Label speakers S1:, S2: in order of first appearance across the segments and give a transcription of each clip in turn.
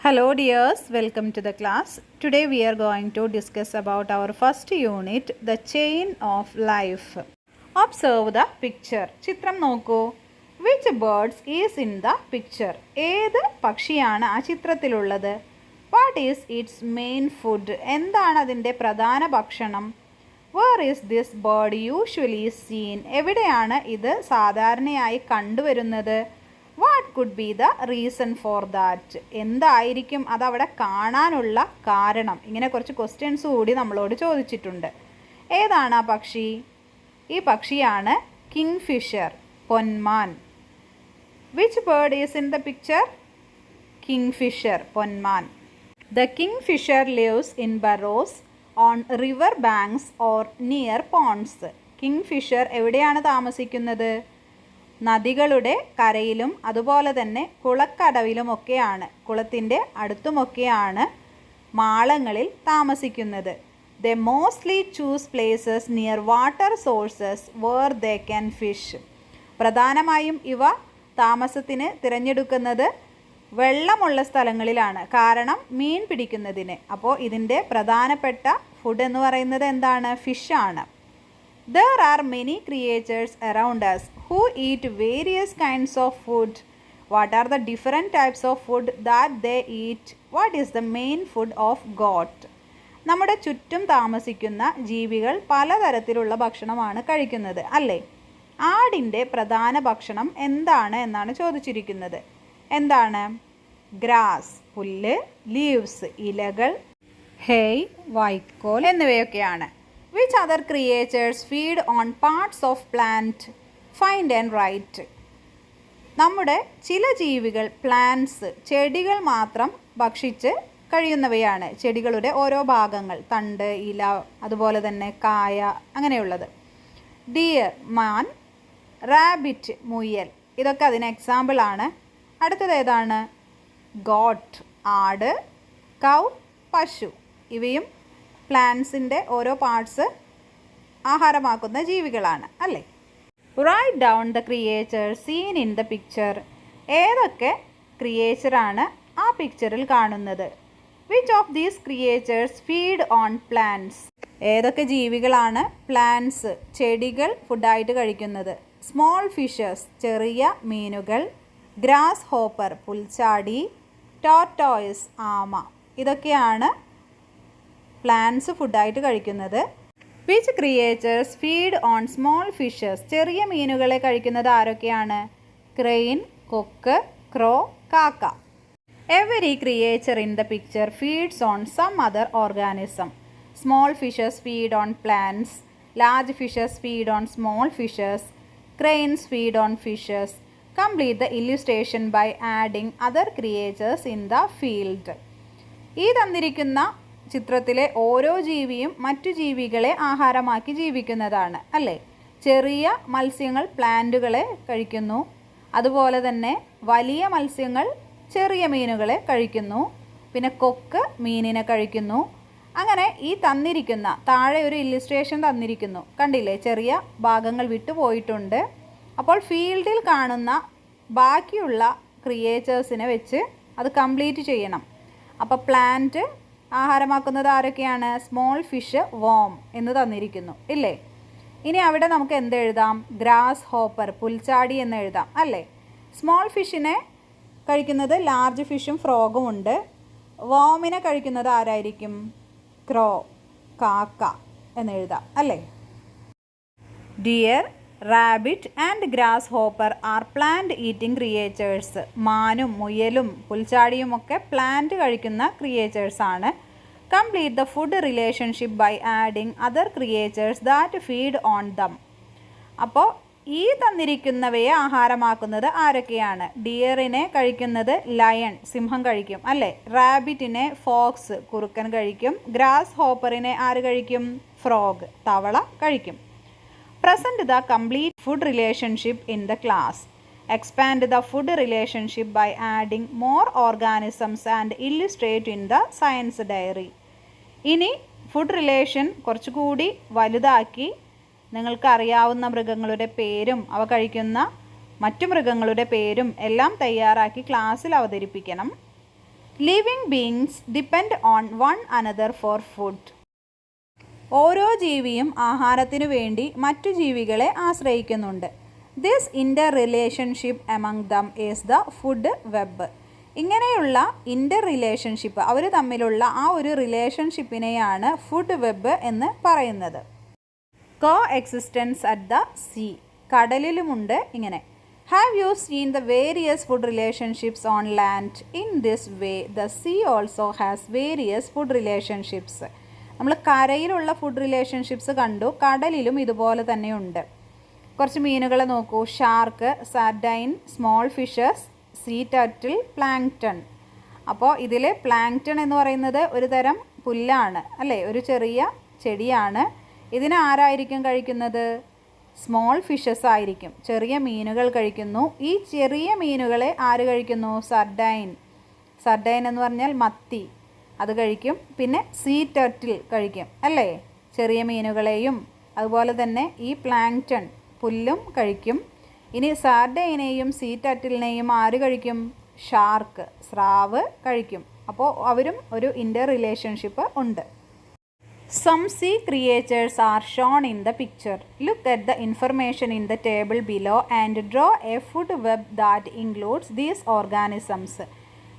S1: Hello dears, welcome to the class. Today we are going to discuss about our first unit, the chain of life. Observe the picture. ചിത്രം നോക്കൂ. Which birds is in the picture? ഏത് പക്ഷിയാണ് ആ ചിത്രത്തിലുള്ളത്? What is its main food? എന്താണ് അതിൻ്റെ പ്രധാന ഭക്ഷണം? Where is this bird usually seen? എവിടെയാണ് ഇത് സാധാരണയായി കണ്ടുവരുന്നത്? What could be the reason for that? എന്തായിരിക്കും അതവിടെ കാണാനുള്ള കാരണം? ഇങ്ങനെ കുറച്ച് ക്വസ്റ്റ്യൻസ് കൂടി നമ്മളോട് ചോദിച്ചിട്ടുണ്ട്. ഏതാണ് ആ പക്ഷി? ഈ പക്ഷിയാണ് കിങ് ഫിഷർ, പൊന്മാൻ. Which bird is in the picture? Kingfisher, പൊന്മാൻ. The kingfisher lives in burrows on river banks or near ponds. Kingfisher എവിടെയാണ് താമസിക്കുന്നത്? നദികളുടെ കരയിലും അതുപോലെ തന്നെ കുളക്കടവിലുമൊക്കെയാണ്, കുളത്തിൻ്റെ അടുത്തുമൊക്കെയാണ് മാളങ്ങളിൽ താമസിക്കുന്നത്. They mostly choose places near water sources where they can fish. പ്രധാനമായും ഇവ താമസത്തിന് തിരഞ്ഞെടുക്കുന്നത് വെള്ളമുള്ള സ്ഥലങ്ങളിലാണ്, കാരണം മീൻ പിടിക്കുന്നതിന്. അപ്പോൾ ഇതിൻ്റെ പ്രധാനപ്പെട്ട ഫുഡ് എന്ന് പറയുന്നത് എന്താണ്? ഫിഷാണ്. There are many creatures around us who eat various kinds of food. What are the different types of food that they eat? What is the main food of goat? നമ്മുടെ ചുറ്റും താമസിക്കുന്ന ജീവികൾ പലതരത്തിലുള്ള ഭക്ഷണമാണ് കഴിക്കുന്നത്, അല്ലേ? ആടിൻ്റെ പ്രധാന ഭക്ഷണം എന്താണ് എന്നാണ് ചോദിച്ചിരിക്കുന്നത്. എന്താണ്? ഗ്രാസ്, പുല്ല്, ലീവ്സ്, ഇലകൾ, ഹേയ്, വൈക്കോൽ എന്നിവയൊക്കെയാണ്. Which other creatures feed on parts of plant? Find and write. നമ്മുടെ ചില ജീവികൾ പ്ലാന്റ്സ്, ചെടികൾ മാത്രം ഭക്ഷിച്ച് കഴിയുന്നവയാണ്. ചെടികളുടെ ഓരോ ഭാഗങ്ങൾ, തണ്ട്, ഇല, അതുപോലെ തന്നെ കായ, അങ്ങനെയുള്ളത്. ഡിയർ, മാൻ. റാബിറ്റ്, മുയൽ. ഇതൊക്കെ അതിന് എക്സാമ്പിളാണ്. അടുത്തത് ഏതാണ്? ഗോട്ട്, ആട്. കൗ, പശു. ഇവയും പ്ലാന്റ്സിൻ്റെ ഓരോ പാർട്സ് ആഹാരമാക്കുന്ന ജീവികളാണ്, അല്ലേ? Write down the creature seen in the picture. ഏതൊക്കെ ക്രിയേച്ചറാണ് ആ പിക്ചറിൽ കാണുന്നത്? Which of these creatures feed on plants? ഏതൊക്കെ ജീവികളാണ് പ്ലാന്റ്സ്, ചെടികൾ ഫുഡായിട്ട് കഴിക്കുന്നത്? സ്മോൾ ഫിഷസ്, ചെറിയ മീനുകൾ. Grass hopper, പുൽച്ചാടി. ടോർട്ടോയ്സ്, ആമ. ഇതൊക്കെയാണ് പ്ലാന്റ്സ് ഫുഡായിട്ട് കഴിക്കുന്നത്. Which creatures feed on small fishes? ചെറിയ മീനുകളെ കഴിക്കുന്നത് ആരൊക്കെയാണ്? ക്രെയിൻ, കൊക്ക്, ക്രോ, കാക്ക. Every creature in the picture feeds on some other organism. Small fishes feed on plants. Large fishes feed on small fishes. Cranes feed on fishes. Complete the illustration by adding other creatures in the field. ഈ തന്നിരിക്കുന്ന ചിത്രത്തിലെ ഓരോ ജീവിയും മറ്റു ജീവികളെ ആഹാരമാക്കി ജീവിക്കുന്നതാണ്, അല്ലേ? ചെറിയ മത്സ്യങ്ങൾ പ്ലാന്റുകളെ കഴിക്കുന്നു, അതുപോലെ തന്നെ വലിയ മത്സ്യങ്ങൾ ചെറിയ മീനുകളെ കഴിക്കുന്നു, പിന്നെ കൊക്ക് മീനിനെ കഴിക്കുന്നു. അങ്ങനെ ഈ തന്നിരിക്കുന്ന താഴെ ഒരു ഇല്ലുസ്ട്രേഷൻ തന്നിരിക്കുന്നു, കണ്ടില്ലേ? ചെറിയ ഭാഗങ്ങൾ വിട്ടുപോയിട്ടുണ്ട്. അപ്പോൾ ഫീൽഡിൽ കാണുന്ന ബാക്കിയുള്ള ക്രിയേച്ചേഴ്സിനെ വെച്ച് അത് കംപ്ലീറ്റ് ചെയ്യണം. അപ്പോൾ പ്ലാന്റ് ആഹാരമാക്കുന്നത് ആരൊക്കെയാണ്? സ്മോൾ ഫിഷ്, വോം എന്ന് തന്നിരിക്കുന്നു, ഇല്ലേ? ഇനി അവിടെ നമുക്ക് എന്തെഴുതാം? ഗ്രാസ് ഹോപ്പർ, പുൽച്ചാടി എന്ന് എഴുതാം, അല്ലേ? സ്മോൾ ഫിഷിനെ കഴിക്കുന്നത് ലാർജ് ഫിഷും ഫ്രോഗും ഉണ്ട്. വോമിനെ കഴിക്കുന്നത് ആരായിരിക്കും? ക്രോ, കാക്ക എന്ന് എഴുതാം, അല്ലേ? Deer, rabbit and grasshopper are plant eating creatures. മാനും മുയലും പുൽച്ചാടിയുമൊക്കെ പ്ലാന്റ് കഴിക്കുന്ന ക്രിയേച്ചേഴ്സാണ്. Complete the food relationship by adding other creatures that feed on them. അപ്പോൾ ഈ തന്നിരിക്കുന്നവയെ ആഹാരമാക്കുന്നത് ആരൊക്കെയാണ്? ഡിയറിനെ കഴിക്കുന്നത് ലയൺ, സിംഹം കഴിക്കും, അല്ലേ? റാബിറ്റിനെ ഫോക്സ്, കുറുക്കൻ കഴിക്കും. ഗ്രാസ് ഹോപ്പറിനെ ആര് കഴിക്കും? ഫ്രോഗ്, തവള കഴിക്കും. Present the complete food relationship in the class. Expand the food relationship by adding more organisms and illustrate in the science diary. ഇനി ഫുഡ് റിലേഷൻ കുറച്ചുകൂടി വലുതാക്കി നിങ്ങൾക്ക് അറിയാവുന്ന മൃഗങ്ങളുടെ പേരും അവ കഴിക്കുന്ന മറ്റു മൃഗങ്ങളുടെ പേരും എല്ലാം തയ്യാറാക്കി ക്ലാസ്സിൽ അവതരിപ്പിക്കണം. Living beings depend on one another for food. ഓരോ ജീവിയും ആഹാരത്തിനു വേണ്ടി മറ്റു ജീവികളെ ആശ്രയിക്കുന്നുണ്ട്. This interrelationship among them is the food web. ഇങ്ങനെയുള്ള ഇൻ്റർ റിലേഷൻഷിപ്പ്, അവർ തമ്മിലുള്ള ആ ഒരു റിലേഷൻഷിപ്പിനെയാണ് ഫുഡ് വെബ് എന്ന് പറയുന്നത്. Coexistence at the sea. കടലിലുമുണ്ട് ഇങ്ങനെ. Have you seen the various food relationships on land? In this way the sea also has various food relationships. നമ്മൾ കരയിലുള്ള ഫുഡ് റിലേഷൻഷിപ്സ് കണ്ടു, കടലിലും ഇതുപോലെ തന്നെയുണ്ട്. കുറച്ച് മീനുകളെ നോക്കൂ. Shark, sardine, small fishes, sea turtle, plankton. അപ്പോൾ ഇതിൽ പ്ലാങ്ക്ടൺ എന്ന് പറയുന്നത് ഒരു തരം പുല്ലാണ് അല്ലേ, ഒരു ചെറിയ ചെടിയാണ്. ഇതിനെ ആരായിരിക്കും കഴിക്കുന്നത്? സ്മോൾ ഫിഷസ് ആയിരിക്കും, ചെറിയ മീനുകൾ കഴിക്കുന്നു. ഈ ചെറിയ മീനുകളെ ആര് കഴിക്കുന്നു? സർഡൈൻ. സർഡൈൻ എന്ന് പറഞ്ഞാൽ മത്തി, അത് കഴിക്കും. പിന്നെ സീ ടർട്ടിൽ കഴിക്കും അല്ലേ, ചെറിയ മീനുകളെയും. അതുപോലെ തന്നെ ഈ പ്ലാങ്ക്ടൺ പുല്ലും കഴിക്കും. ഇനി സാർഡൈനെയും സീ ടർട്ടിലിനെയും ആര് കഴിക്കും? ഷാർക്ക്, സ്രാവ് കഴിക്കും. അപ്പോൾ അവരും ഒരു ഇൻ്റർ റിലേഷൻഷിപ്പ് ഉണ്ട്. Some sea creatures are shown in the picture. Look at the information in the table below and draw a food web that includes these organisms.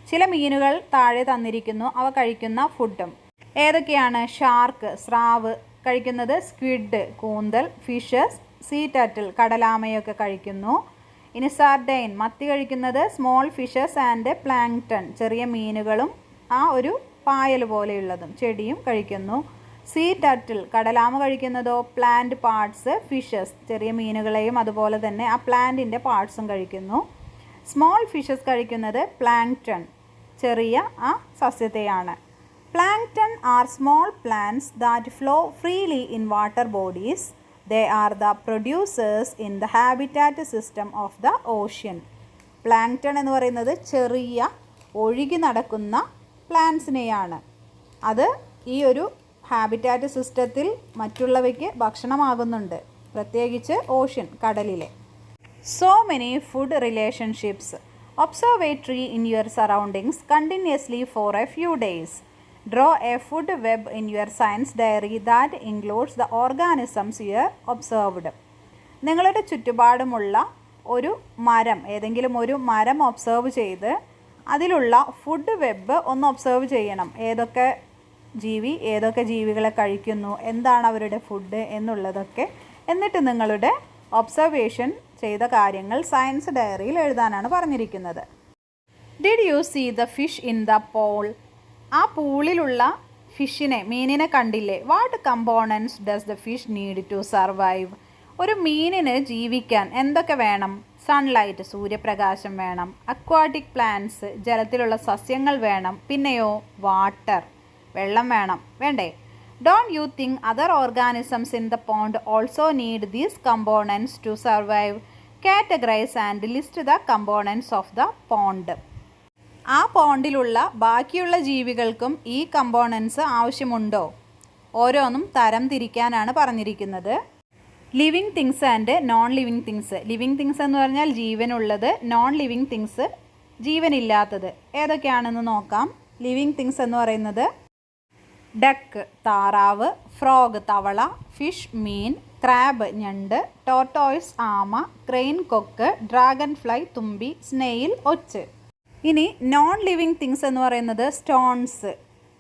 S1: ചില മീനുകൾ താഴെ തന്നിരിക്കുന്നു, അവ കഴിക്കുന്ന ഫുഡും. ഏതൊക്കെയാണ്? ഷാർക്ക്, സ്രാവ് കഴിക്കുന്നത്, സ്ക്വിഡ്, കൂന്തൽ, ഫിഷസ്, സീ ടർട്ടിൽ, കടലാമയൊക്കെ കഴിക്കുന്നു. ഇനി സാർഡൈൻ, മത്തി കഴിക്കുന്നത്, സ്മോൾ ഫിഷസ് ആൻഡ് പ്ലാങ്ക്ടൺ, ചെറിയ മീനുകളും ആ ഒരു പായൽ പോലെയുള്ളതും ചെടിയും കഴിക്കുന്നു. സീ ടർട്ടിൽ, കടലാമ കഴിക്കുന്നതോ പ്ലാന്റ് പാർട്സ്, ഫിഷസ്, ചെറിയ മീനുകളെയും അതുപോലെ തന്നെ ആ പ്ലാന്റിൻ്റെ പാർട്സും കഴിക്കുന്നു. സ്മോൾ ഫിഷസ് കഴിക്കുന്നത് പ്ലാങ്ക്ടൺ, ചെറിയ ആ സസ്യത്തെയാണ്. Plankton are small plants that flow freely in water bodies. They are the producers in the habitat system of the ocean. Plankton എന്ന് പറയുന്നത് ചെറിയ ഒഴുകി നടക്കുന്ന പ്ലാന്റ്സിനെയാണ്. അത് ഈ ഒരു ഹാബിറ്റാറ്റ് സിസ്റ്റത്തിൽ മറ്റുള്ളവയ്ക്ക് ഭക്ഷണമാകുന്നുണ്ട്, പ്രത്യേകിച്ച് ഓഷ്യൻ, കടലിലെ. So many food relationships. Observe a tree in your surroundings continuously for a few days. Draw a food web in your science diary that includes the organisms you observed. നിങ്ങളുടെ ചുറ്റുപാടുമുള്ള ഒരു മരം, ഏതെങ്കിലും ഒരു മരം ഒബ്സർവ് ചെയ്ത് അതിലുള്ള ഫുഡ് വെബ് ഒന്ന് ഒബ്സർവ് ചെയ്യണം. ഏതൊക്കെ ജീവികളെ കഴിക്കുന്നു, എന്താണ് അവരുടെ ഫുഡ് എന്നുള്ളതൊക്കെ. എന്നിട്ട് നിങ്ങളുടെ ഒബ്സർവേഷൻ ചെയ്ത കാര്യങ്ങൾ സയൻസ് ഡയറിയിൽ എഴുതാനാണ് പറഞ്ഞിരിക്കുന്നത്. Did you see the fish in the pool? ആ പൂളിലുള്ള ഫിഷിനെ, മീനിനെ കണ്ടില്ലേ? What components does the fish need to survive? ഒരു മീനിന് ജീവിക്കാൻ എന്തൊക്കെ വേണം? സൺലൈറ്റ്, സൂര്യപ്രകാശം വേണം. അക്വാട്ടിക് പ്ലാന്റ്സ്, ജലത്തിലുള്ള സസ്യങ്ങൾ വേണം. പിന്നെയോ വാട്ടർ, വെള്ളം വേണം, വേണ്ടേ? Don't you think other organisms in the pond also need these components to survive? Categorize and list the components of the pond. ആ പോണ്ടിലുള്ള ബാക്കിയുള്ള ജീവികൾക്കും ഈ കമ്പോണൻസ് ആവശ്യമുണ്ടോ? ഓരോന്നും തരം തിരിക്കാനാണ് പറഞ്ഞിരിക്കുന്നത്. Living things and non living things. Living things എന്ന് പറഞ്ഞാൽ ജീവനുള്ളത്, നോൺ ലിവിങ് തിങ്സ് ജീവനില്ലാത്തത്. ഏതൊക്കെയാണെന്ന് നോക്കാം. ലിവിങ് തിങ്സ് എന്ന് പറയുന്നത് ഡക്ക്, താറാവ്, ഫ്രോഗ്, തവള, ഫിഷ്, മീൻ, ക്രാബ്, ഞണ്ട്, ടോർട്ടോയ്സ്, ആമ, ക്രെയിൻ, കൊക്ക്, ഡ്രാഗൺ ഫ്ലൈ, തുമ്പി, സ്നെയിൽ, ഒച്ച്. ഇനി നോൺ ലിവിങ് തിങ്സ് എന്ന് പറയുന്നത് സ്റ്റോൺസ്,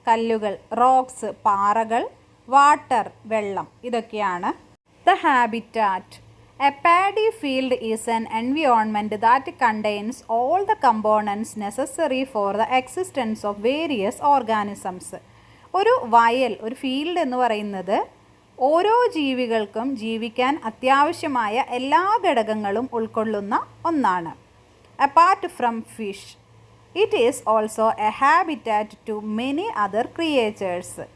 S1: കല്ലുകൾ, റോക്സ്, പാറകൾ, വാട്ടർ, വെള്ളം, ഇതൊക്കെയാണ്. The habitat. A paddy field is an environment that contains all the components necessary for the existence of various organisms. ഒരു വയൽ, ഒരു ഫീൽഡ് എന്ന് പറയുന്നത് ഓരോ ജീവികൾക്കും ജീവിക്കാൻ അത്യാവശ്യമായ എല്ലാ ഘടകങ്ങളും ഉൾക്കൊള്ളുന്ന ഒന്നാണ്. Apart from fish, it is also a habitat to many other creatures.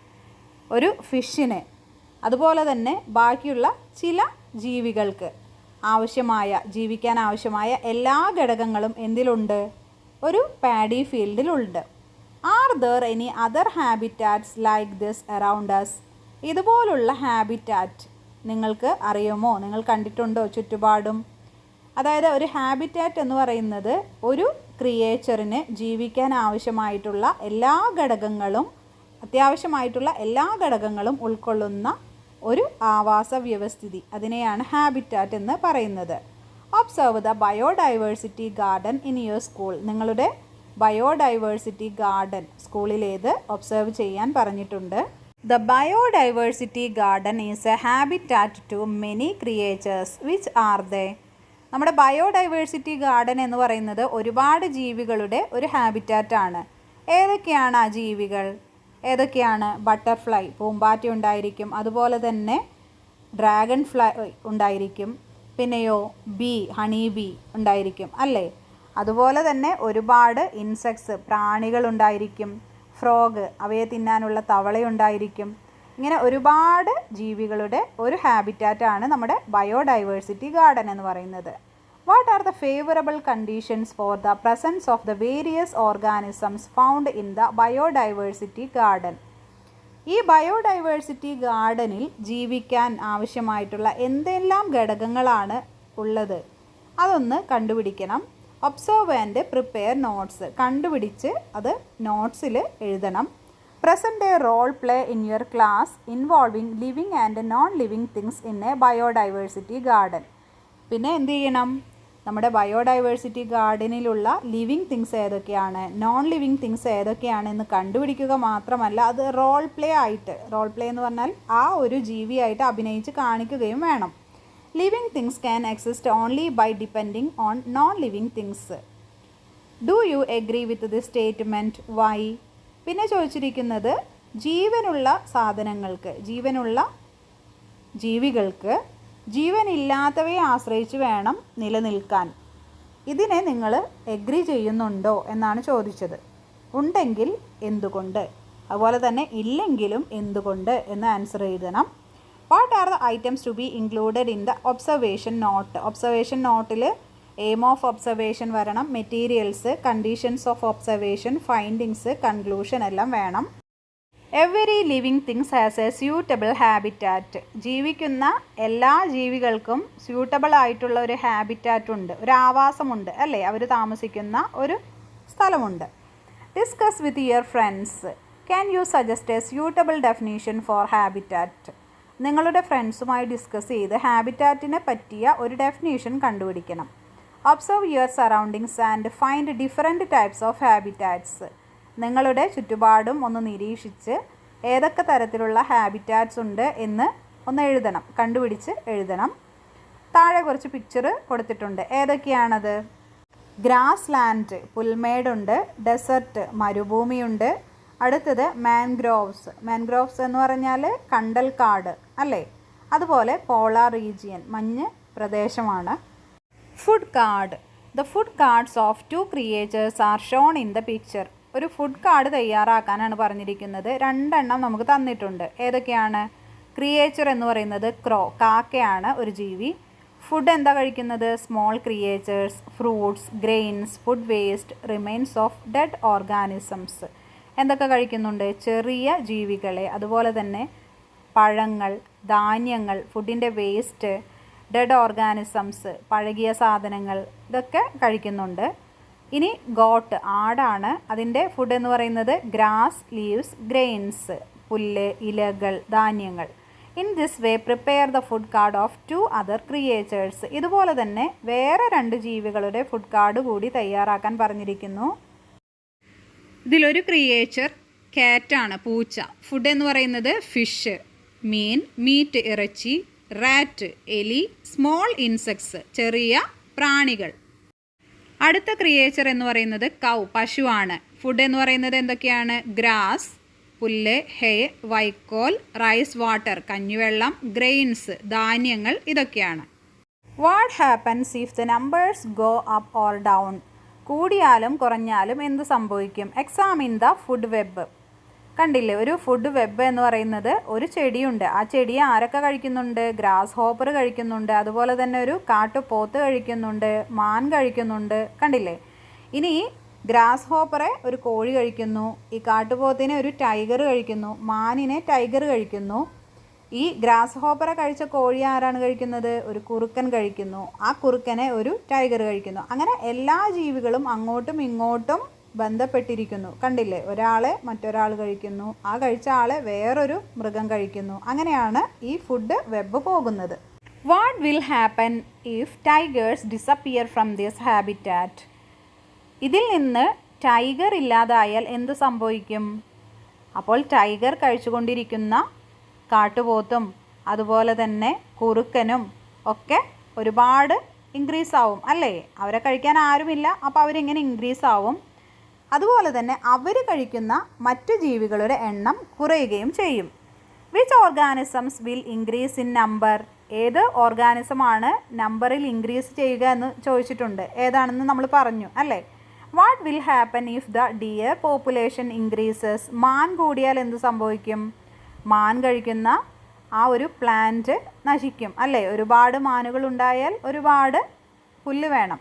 S1: ഒരു ഫിഷിന്, അതുപോലെ തന്നെ ബാക്കിയുള്ള ചില ജീവികൾക്ക് ജീവിക്കാൻ ആവശ്യമായ എല്ലാ ഘടകങ്ങളും എന്തിലുണ്ട്? ഒരു പാഡി ഫീൽഡിലുണ്ട്. Are there any other habitats like this around us? ഇതുപോലുള്ള ഹാബിറ്റാറ്റ് നിങ്ങൾക്ക് അറിയുമോ? നിങ്ങൾ കണ്ടിട്ടുണ്ടോ ചുറ്റുപാടും? അതായത് ഒരു ഹാബിറ്റാറ്റ് എന്ന് പറയുന്നത് ഒരു ക്രിയേച്ചറിന് ജീവിക്കാൻ ആവശ്യമായിട്ടുള്ള എല്ലാ ഘടകങ്ങളും അത്യാവശ്യമായിട്ടുള്ള എല്ലാ ഘടകങ്ങളും ഉൾക്കൊള്ളുന്ന ഒരു ആവാസ വ്യവസ്ഥിതി, അതിനെയാണ് ഹാബിറ്റാറ്റ് എന്ന് പറയുന്നത്. Observe the biodiversity garden in your school. നിങ്ങളുടെ ബയോഡൈവേഴ്സിറ്റി ഗാർഡൻ സ്കൂളിലേത് ഒബ്സർവ് ചെയ്യാൻ പറഞ്ഞിട്ടുണ്ട്. The biodiversity garden is a habitat to many creatures. Which are they? നമ്മുടെ ബയോഡൈവേഴ്സിറ്റി ഗാർഡൻ എന്ന് പറയുന്നത് ഒരുപാട് ജീവികളുടെ ഒരു ഹാബിറ്റാറ്റാണ്. ഏതൊക്കെയാണ് ആ ജീവികൾ? ഏതൊക്കെയാണ്? ബട്ടർഫ്ലൈ, പൂമ്പാറ്റ ഉണ്ടായിരിക്കും, അതുപോലെ തന്നെ ഡ്രാഗൺ ഫ്ലൈ ഉണ്ടായിരിക്കും, പിന്നെയോ ബീ, ഹണി ബീ ഉണ്ടായിരിക്കും അല്ലേ. അതുപോലെ തന്നെ ഒരുപാട് ഇൻസെക്ട്സ്, പ്രാണികളുണ്ടായിരിക്കും, ഫ്രോഗ്, അവയെ തിന്നാനുള്ള തവളയുണ്ടായിരിക്കും. ഇങ്ങനെ ഒരുപാട് ജീവികളുടെ ഒരു ഹാബിറ്റാറ്റാണ് നമ്മുടെ ബയോഡൈവേഴ്സിറ്റി ഗാർഡൻ എന്ന് പറയുന്നത്. What are the favourable conditions for the presence of the various organisms found in the biodiversity garden? ഈ ബയോഡൈവേഴ്സിറ്റി ഗാർഡനിൽ ജീവിക്കാൻ ആവശ്യമായിട്ടുള്ള എന്തെല്ലാം ഘടകങ്ങളാണ് ഉള്ളത് അതൊന്ന് കണ്ടുപിടിക്കണം. Observe and prepare notes. കണ്ടുപിടിച്ച് അത് നോട്ട്സിൽ എഴുതണം. Present a role play in your class involving living and non living things in a biodiversity garden. പിന്നെ എന്ത് ചെയ്യണം? നമ്മുടെ ബയോഡൈവേഴ്സിറ്റി ഗാർഡനിലുള്ള ലിവിങ് തിങ്സ് ഏതൊക്കെയാണ്, നോൺ ലിവിങ് തിങ്സ് ഏതൊക്കെയാണെന്ന് കണ്ടുപിടിക്കുക മാത്രമല്ല, അത് റോൾ പ്ലേ ആയിട്ട്, റോൾ പ്ലേ എന്ന് പറഞ്ഞാൽ ആ ഒരു ജീവിയായിട്ട് അഭിനയിച്ച് കാണിക്കുകയും വേണം. Living things can exist only by depending on non living things. Do you agree with this statement? Why? പിന്നെ ചോദിച്ചിരിക്കുന്നത് ജീവനുള്ള സാധനങ്ങൾക്ക്, ജീവനുള്ള ജീവികൾക്ക് ജീവനില്ലാത്തവയെ ആശ്രയിച്ച് വേണം നിലനിൽക്കാൻ. ഇതിനെ നിങ്ങൾ എഗ്രി ചെയ്യുന്നുണ്ടോ എന്നാണ് ചോദിച്ചത്. ഉണ്ടെങ്കിൽ എന്തുകൊണ്ട്, അതുപോലെ തന്നെ ഇല്ലെങ്കിലും എന്തുകൊണ്ട് എന്ന് ആൻസർ എഴുതണം. What are the items to be included in the observation note? Observation നോട്ടിൽ എയിം ഓഫ് ഒബ്സർവേഷൻ വരണം, materials, conditions of observation, findings, conclusion എല്ലാം വേണം. Every living things has a suitable habitat. ജീവിക്കുന്ന എല്ലാ ജീവികൾക്കും സ്യൂട്ടബിൾ ആയിട്ടുള്ള ഒരു ഹാബിറ്റാറ്റ് ഉണ്ട്, ഒരു ആവാസമുണ്ട് അല്ലേ, അവർ താമസിക്കുന്ന ഒരു സ്ഥലമുണ്ട്. Discuss with your friends. Can you suggest a suitable definition for habitat? നിങ്ങളുടെ ഫ്രണ്ട്സുമായി ഡിസ്കസ് ചെയ്ത് ഹാബിറ്റാറ്റിനെ പറ്റിയ ഒരു ഡെഫിനീഷൻ കണ്ടുപിടിക്കണം. Observe your surroundings and find different types of habitats. നിങ്ങളുടെ ചുറ്റുപാടും ഒന്ന് നിരീക്ഷിച്ച് ഏതൊക്കെ തരത്തിലുള്ള ഹാബിറ്റാറ്റ്സ് ഉണ്ട് എന്ന് ഒന്ന് എഴുതണം, കണ്ടുപിടിച്ച് എഴുതണം. താഴെ കുറച്ച് പിക്ചർ കൊടുത്തിട്ടുണ്ട്. ഏതൊക്കെയാണത്? ഗ്രാസ് ലാൻഡ്, പുൽമേടുണ്ട്, ഡെസേർട്ട്, മരുഭൂമിയുണ്ട്. അടുത്തത് മാൻഗ്രോവ്സ്. മാൻഗ്രോവ്സ് എന്ന് പറഞ്ഞാൽ കണ്ടൽക്കാട് അല്ലേ. അതുപോലെ പോളാർ റീജിയൻ, മഞ്ഞ് പ്രദേശമാണ്. Food card. The food cards of two creatures are shown in the picture. ഒരു ഫുഡ് കാർഡ് തയ്യാറാക്കാനാണ് പറഞ്ഞിരിക്കുന്നത്. രണ്ടെണ്ണം നമുക്ക് തന്നിട്ടുണ്ട്. ഏതൊക്കെയാണ്? ക്രിയേച്ചർ എന്ന് പറയുന്നത് ക്രോ, കാക്കയാണ് ഒരു ജീവി. ഫുഡ് എന്താ കഴിക്കുന്നത്? Small creatures, fruits, grains, food waste, remains of dead organisms. എന്തൊക്കെ കഴിക്കുന്നുണ്ട്? ചെറിയ ജീവികളെ, അതുപോലെ തന്നെ പഴങ്ങൾ, ധാന്യങ്ങൾ, ഫുഡിൻ്റെ വേസ്റ്റ്, ഡെഡ് ഓർഗാനിസംസ്, പഴകിയ സാധനങ്ങൾ, ഇതൊക്കെ കഴിക്കുന്നുണ്ട്. ഇനി ഗോട്ട്, ആടാണ്. അതിൻ്റെ ഫുഡ് എന്ന് പറയുന്നത് ഗ്രാസ്, ലീവ്സ്, ഗ്രെയിൻസ്, പുല്ല്, ഇലകൾ, ധാന്യങ്ങൾ. In this way prepare the food card of two other creatures. ഇതുപോലെ തന്നെ വേറെ രണ്ട് ജീവികളുടെ ഫുഡ് കാർഡ് കൂടി തയ്യാറാക്കാൻ പറഞ്ഞിരിക്കുന്നു. ഇതിലൊരു ക്രിയേച്ചർ കാറ്റാണ്, പൂച്ച. ഫുഡ് എന്ന് പറയുന്നത് ഫിഷ്, മീൻ, മീറ്റ്, ഇറച്ചി, റാറ്റ്, എലി, സ്മോൾ ഇൻസെക്ട്സ്, ചെറിയ പ്രാണികൾ. അടുത്ത ക്രിയേച്ചർ എന്ന് പറയുന്നത് കൗ, പശുവാണ്. ഫുഡ് എന്ന് പറയുന്നത് എന്തൊക്കെയാണ്? ഗ്രാസ്, പുല്ല്, ഹേ, വൈക്കോൽ, റൈസ് വാട്ടർ, കഞ്ഞിവെള്ളം, ഗ്രെയിൻസ്, ധാന്യങ്ങൾ, ഇതൊക്കെയാണ്. What happens if the numbers go up or down? കൂടിയാലും കുറഞ്ഞാലും എന്ത് സംഭവിക്കും? Examine the food web. കണ്ടില്ലേ, ഒരു ഫുഡ് വെബ് എന്ന് പറയുന്നത് ഒരു ചെടിയുണ്ട്. ആ ചെടിയെ ആരൊക്കെ കഴിക്കുന്നുണ്ട്? ഗ്രാസ് ഹോപ്പർ കഴിക്കുന്നുണ്ട്, അതുപോലെ തന്നെ ഒരു കാട്ടുപോത്ത് കഴിക്കുന്നുണ്ട്, മാൻ കഴിക്കുന്നുണ്ട്. കണ്ടില്ലേ? ഇനി ഗ്രാസ് ഹോപ്പറെ ഒരു കോഴി കഴിക്കുന്നു, ഈ കാട്ടുപോത്തിനെ ഒരു ടൈഗർ കഴിക്കുന്നു, മാനിനെ ടൈഗർ കഴിക്കുന്നു, ഈ ഗ്രാസ് ഹോപ്പറെ കഴിച്ച കോഴി ആരാണ് കഴിക്കുന്നത്? ഒരു കുറുക്കൻ കഴിക്കുന്നു. ആ കുറുക്കനെ ഒരു ടൈഗർ കഴിക്കുന്നു. അങ്ങനെ എല്ലാ ജീവികളും അങ്ങോട്ടും ഇങ്ങോട്ടും ബന്ധപ്പെട്ടിരിക്കുന്നു. കണ്ടില്ലേ? ഒരാളെ മറ്റൊരാൾ കഴിക്കുന്നു, ആ കഴിച്ച ആളെ വേറൊരു മൃഗം കഴിക്കുന്നു. അങ്ങനെയാണ് ഈ ഫുഡ് വെബ് പോകുന്നത്. What will happen if tigers disappear from this habitat? ഇതിൽ നിന്ന് ടൈഗർ ഇല്ലാതായാൽ എന്ത് സംഭവിക്കും? അപ്പോൾ ടൈഗർ കഴിച്ചുകൊണ്ടിരിക്കുന്ന കാട്ടുപോത്തും അതുപോലെ തന്നെ കുറുക്കനും ഒക്കെ ഒരുപാട് ഇൻക്രീസ് ആവും അല്ലേ? അവരെ കഴിക്കാൻ ആരുമില്ല, അപ്പോൾ അവരിങ്ങനെ ഇൻക്രീസ് ആവും. അതുപോലെ തന്നെ അവർ കഴിക്കുന്ന മറ്റു ജീവികളുടെ എണ്ണം കുറയുകയും ചെയ്യും. Which organisms will increase in number? ഏത് ഓർഗാനിസമാണ് നമ്പറിൽ ഇൻക്രീസ് ചെയ്യുക എന്ന് ചോദിച്ചിട്ടുണ്ട്. ഏതാണെന്ന് നമ്മൾ പറഞ്ഞു അല്ലേ? What will happen if the deer population increases? മാൻ കൂടിയാൽ എന്ത് സംഭവിക്കും? മാൻ കഴിക്കുന്ന ആ ഒരു പ്ലാന്റ് നശിക്കും അല്ലേ? ഒരുപാട് മാനുകൾ ഉണ്ടായാൽ ഒരുപാട് പുല്ല് വേണം.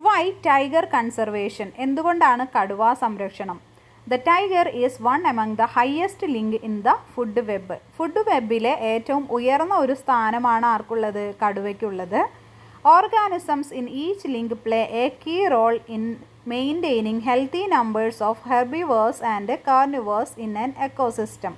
S1: Why tiger conservation? എന്തുകൊണ്ടാണ് കടുവ സംരക്ഷണം? The tiger is one among the highest link in the food web. Food വെബിലെ ഏറ്റവും ഉയർന്ന ഒരു സ്ഥാനമാണ് ആർക്കുള്ളത്? കടുവയ്ക്കുള്ളത്. Organisms in each link play a key role in maintaining healthy numbers of herbivores and carnivores in an ecosystem.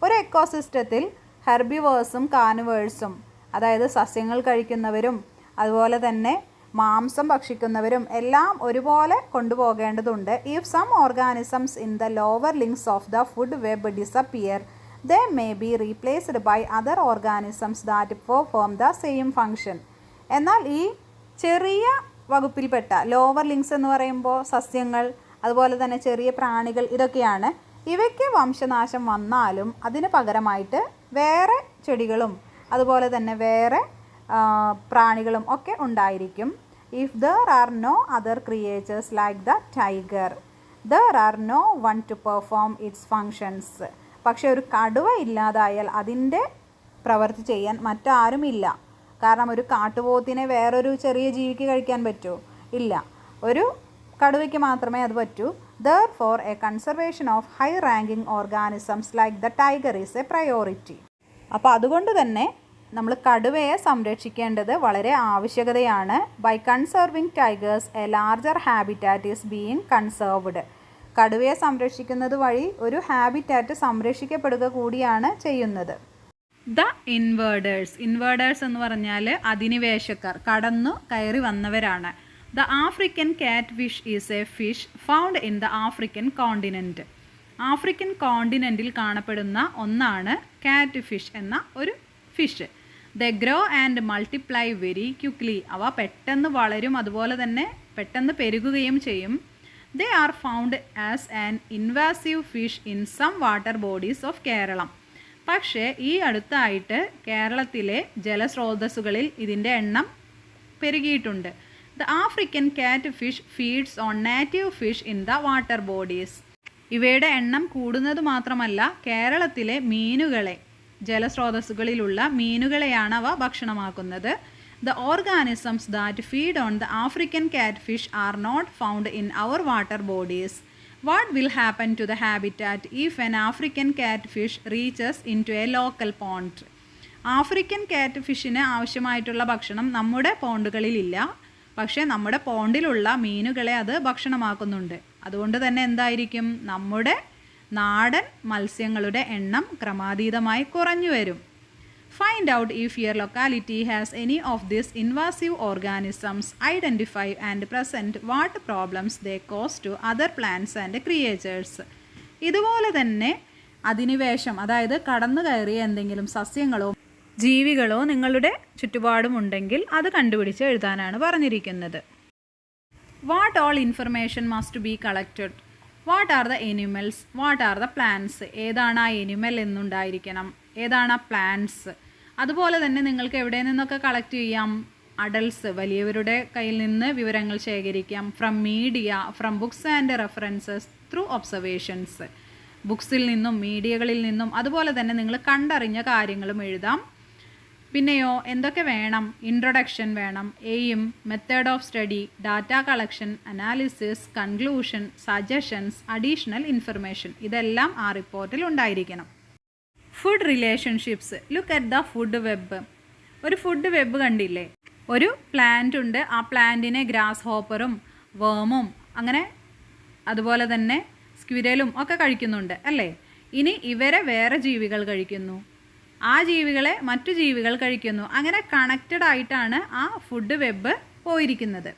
S1: ഒരു എക്കോസിസ്റ്റത്തിൽ ഹെർബിവേഴ്സും കാർണിവേഴ്സും, അതായത് സസ്യങ്ങൾ കഴിക്കുന്നവരും അതുപോലെ തന്നെ മാംസം ഭക്ഷിക്കുന്നവരും എല്ലാം ഒരുപോലെ കൊണ്ടുപോകേണ്ടതുണ്ട്. If some organisms in the lower links of the food web disappear, they may be replaced by other organisms that perform the same function. എന്നാൽ ഈ ചെറിയ വകുപ്പിൽപ്പെട്ട ലോവർ ലിങ്ക്സ് എന്ന് പറയുമ്പോൾ സസ്യങ്ങൾ അതുപോലെ തന്നെ ചെറിയ പ്രാണികൾ ഇതൊക്കെയാണ്. ഇവയ്ക്ക് വംശനാശം വന്നാലും അതിന് പകരമായിട്ട് വേറെ ചെടികളും അതുപോലെ തന്നെ വേറെ പ്രാണികളും ഒക്കെ ഉണ്ടായിരിക്കും. If there are no other creatures like the tiger, there are no one to perform its functions. പക്ഷേ ഒരു കടുവ ഇല്ലാതായാൽ അതിൻ്റെ പ്രവൃത്തി ചെയ്യാൻ മറ്റാരുമില്ല. കാരണം ഒരു കാട്ടുപോത്തിനെ വേറൊരു ചെറിയ ജീവിക്ക് കഴിക്കാൻ പറ്റുമോ? ഇല്ല, ഒരു കടുവയ്ക്ക് മാത്രമേ അത് പറ്റൂ. Therefore, a conservation of high-ranking organisms like the tiger is a priority. അപ്പോൾ അതുകൊണ്ട് തന്നെ നമ്മൾ കടുവയെ സംരക്ഷിക്കേണ്ടത് വളരെ ആവശ്യകതയാണ്. By conserving tigers a larger habitat is being conserved. കടുവയെ സംരക്ഷിക്കുന്നത് വഴി ഒരു ഹാബിറ്റാറ്റ് സംരക്ഷിക്കപ്പെടുക കൂടിയാണ് ചെയ്യുന്നത്. ദ ഇൻവേർഡേഴ്സ്. ഇൻവേർഡേഴ്സ് എന്ന് പറഞ്ഞാൽ അധിനിവേശക്കാർ, കടന്നു കയറി വന്നവരാണ്. The African catfish is a fish found in the African continent. African കോണ്ടിനെൻറ്റിൽ കാണപ്പെടുന്ന ഒന്നാണ് കാറ്റ് ഫിഷ് എന്ന ഒരു fish. The grow and multiply very quickly. അവ പെട്ടെന്ന് വളരും, അതുപോലെ തന്നെ പെട്ടെന്ന് പെരുകുകയും ചെയ്യും. They are found as an invasive fish in some water bodies of Kerala. പക്ഷേ ഈ അടുത്തായിട്ട് കേരളത്തിലെ ജലസ്രോതസ്സുകളിൽ ഇതിൻ്റെ എണ്ണം പെരുകിയിട്ടുണ്ട്. The African catfish feeds on native fish in the water bodies. ഇവയുടെ എണ്ണം കൂടുന്നത് മാത്രമല്ല, കേരളത്തിലെ മീനുകളെ, ജലസ്രോതസ്സുകളിലുള്ള മീനുകളെയാണ് അവ ഭക്ഷണമാക്കുന്നത്. The organisms that feed on the African catfish are not found in our water bodies. What will happen to the habitat if an African catfish reaches into a local pond? African കാറ്റ്ഫിഷിന് ആവശ്യമായിട്ടുള്ള ഭക്ഷണം നമ്മുടെ പോണ്ടുകളിലില്ല, പക്ഷേ നമ്മുടെ പോണ്ടിലുള്ള മീനുകളെ അത് ഭക്ഷണമാക്കുന്നുണ്ട്. അതുകൊണ്ട് തന്നെ എന്തായിരിക്കും? നമ്മുടെ നാടൻ മത്സ്യങ്ങളുടെ എണ്ണം ക്രമാതീതമായി കുറഞ്ഞു വരും. Find out if your locality has any of this invasive organisms. Identify and present what problems they cause to other plants and creatures. ഇതുപോലെ തന്നെ അധിനിവേശം, അതായത് കടന്നു കയറിയ എന്തെങ്കിലും സസ്യങ്ങളോ ജീവികളോ നിങ്ങളുടെ ചുറ്റുപാടുമുണ്ടെങ്കിൽ അത് കണ്ടുപിടിച്ച് എഴുതാനാണ് പറഞ്ഞിരിക്കുന്നത്. What all information must be collected. What are the animals, what are the plants. ഏതാണ് ആ എനിമൽ എന്നുണ്ടായിരിക്കണം, ഏതാണ് ആ പ്ലാന്റ്സ്. അതുപോലെ തന്നെ നിങ്ങൾക്ക് എവിടെ നിന്നൊക്കെ കളക്ട് ചെയ്യാം? അഡൽട്സ്, വലിയവരുടെ കയ്യിൽ നിന്ന് വിവരങ്ങൾ ശേഖരിക്കാം. From media, from books and references, through observations. ബുക്സിൽ നിന്നും മീഡിയകളിൽ നിന്നും അതുപോലെ തന്നെ നിങ്ങൾ കണ്ടറിഞ്ഞ കാര്യങ്ങളും എഴുതാം. പിന്നെയോ എന്തൊക്കെ വേണം? ഇൻട്രൊഡക്ഷൻ വേണം, aim, method of study, data collection, analysis, conclusion, suggestions, additional information. ഇതെല്ലാം ആ റിപ്പോർട്ടിൽ ഉണ്ടായിരിക്കണം. Food relationships. Look at the food web. ഒരു ഫുഡ് വെബ് കണ്ടില്ലേ? ഒരു പ്ലാന്റ് ഉണ്ട്. ആ പ്ലാന്റിനെ ഗ്രാസ് ഹോപ്പറും വേമും അങ്ങനെ അതുപോലെ തന്നെ സ്ക്വിരലും ഒക്കെ കഴിക്കുന്നുണ്ട് അല്ലേ? ഇനി ഇവരെ വേറെ ജീവികൾ കഴിക്കുന്നു, ആ ജീവികളെ മറ്റു ജീവികൾ കഴിക്കുന്നു. അങ്ങനെ കണക്റ്റഡ് ആയിട്ടാണ് ആ ഫുഡ് വെബ് പോയിരിക്കുന്നത്.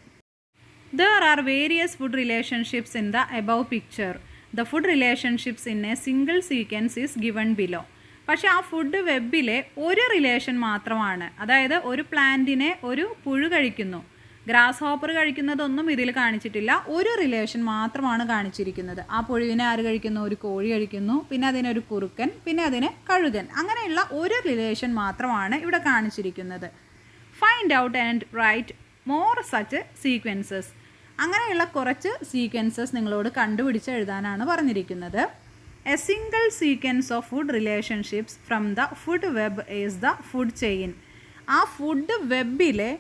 S1: There are various food relationships in the above picture. The food relationships in a single sequence is given below. പക്ഷേ ആ ഫുഡ് വെബിലെ ഒരു റിലേഷൻ മാത്രമാണ്. അതായത് ഒരു പ്ലാന്റിനെ ഒരു പുഴു കഴിക്കുന്നു, ഗ്രാസ് ഹോപ്പർ കഴിക്കുന്നതൊന്നും ഇതിൽ കാണിച്ചിട്ടില്ല. ഒരു റിലേഷൻ മാത്രമാണ് കാണിച്ചിരിക്കുന്നത്. ആ പുഴുവിനെ ആര് കഴിക്കുന്നു? ഒരു കോഴി കഴിക്കുന്നു, പിന്നെ അതിനൊരു കുറുക്കൻ, പിന്നെ അതിന് കഴുകൻ. അങ്ങനെയുള്ള ഒരു റിലേഷൻ മാത്രമാണ് ഇവിടെ കാണിച്ചിരിക്കുന്നത്. Find out and write more such sequences. അങ്ങനെയുള്ള കുറച്ച് സീക്വൻസസ് നിങ്ങളോട് കണ്ടുപിടിച്ച് എഴുതാനാണ് പറഞ്ഞിരിക്കുന്നത്. A single sequence of food relationships from the food web is the food chain. ആ ഫുഡ് വെബിലെ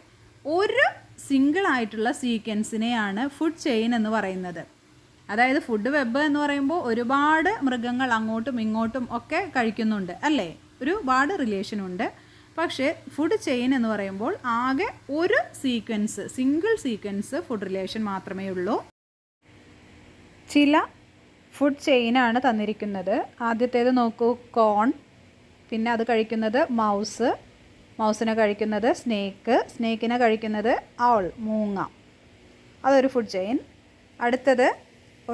S1: ഒരു സിംഗിൾ ആയിട്ടുള്ള സീക്വൻസിനെയാണ് ഫുഡ് ചെയിൻ എന്ന് പറയുന്നത്. അതായത് ഫുഡ് വെബ് എന്ന് പറയുമ്പോൾ ഒരുപാട് മൃഗങ്ങൾ അങ്ങോട്ടും ഇങ്ങോട്ടും ഒക്കെ കഴിക്കുന്നുണ്ട് അല്ലേ? ഒരുപാട് റിലേഷനുണ്ട്. പക്ഷേ ഫുഡ് ചെയിൻ എന്ന് പറയുമ്പോൾ ആകെ ഒരു sequence, single sequence food relation മാത്രമേ ഉള്ളൂ. ചില ഫുഡ് ചെയിനാണ് തന്നിരിക്കുന്നത്. ആദ്യത്തേത് നോക്കൂ, കോൺ. പിന്നെ അത് കഴിക്കുന്നത് മൗസ്, മൗസിനെ കഴിക്കുന്നത് സ്നേക്ക്, സ്നേക്കിനെ കഴിക്കുന്നത് ഔൾ, മൂങ്ങ. അതൊരു ഫുഡ് ചെയിൻ. അടുത്തത്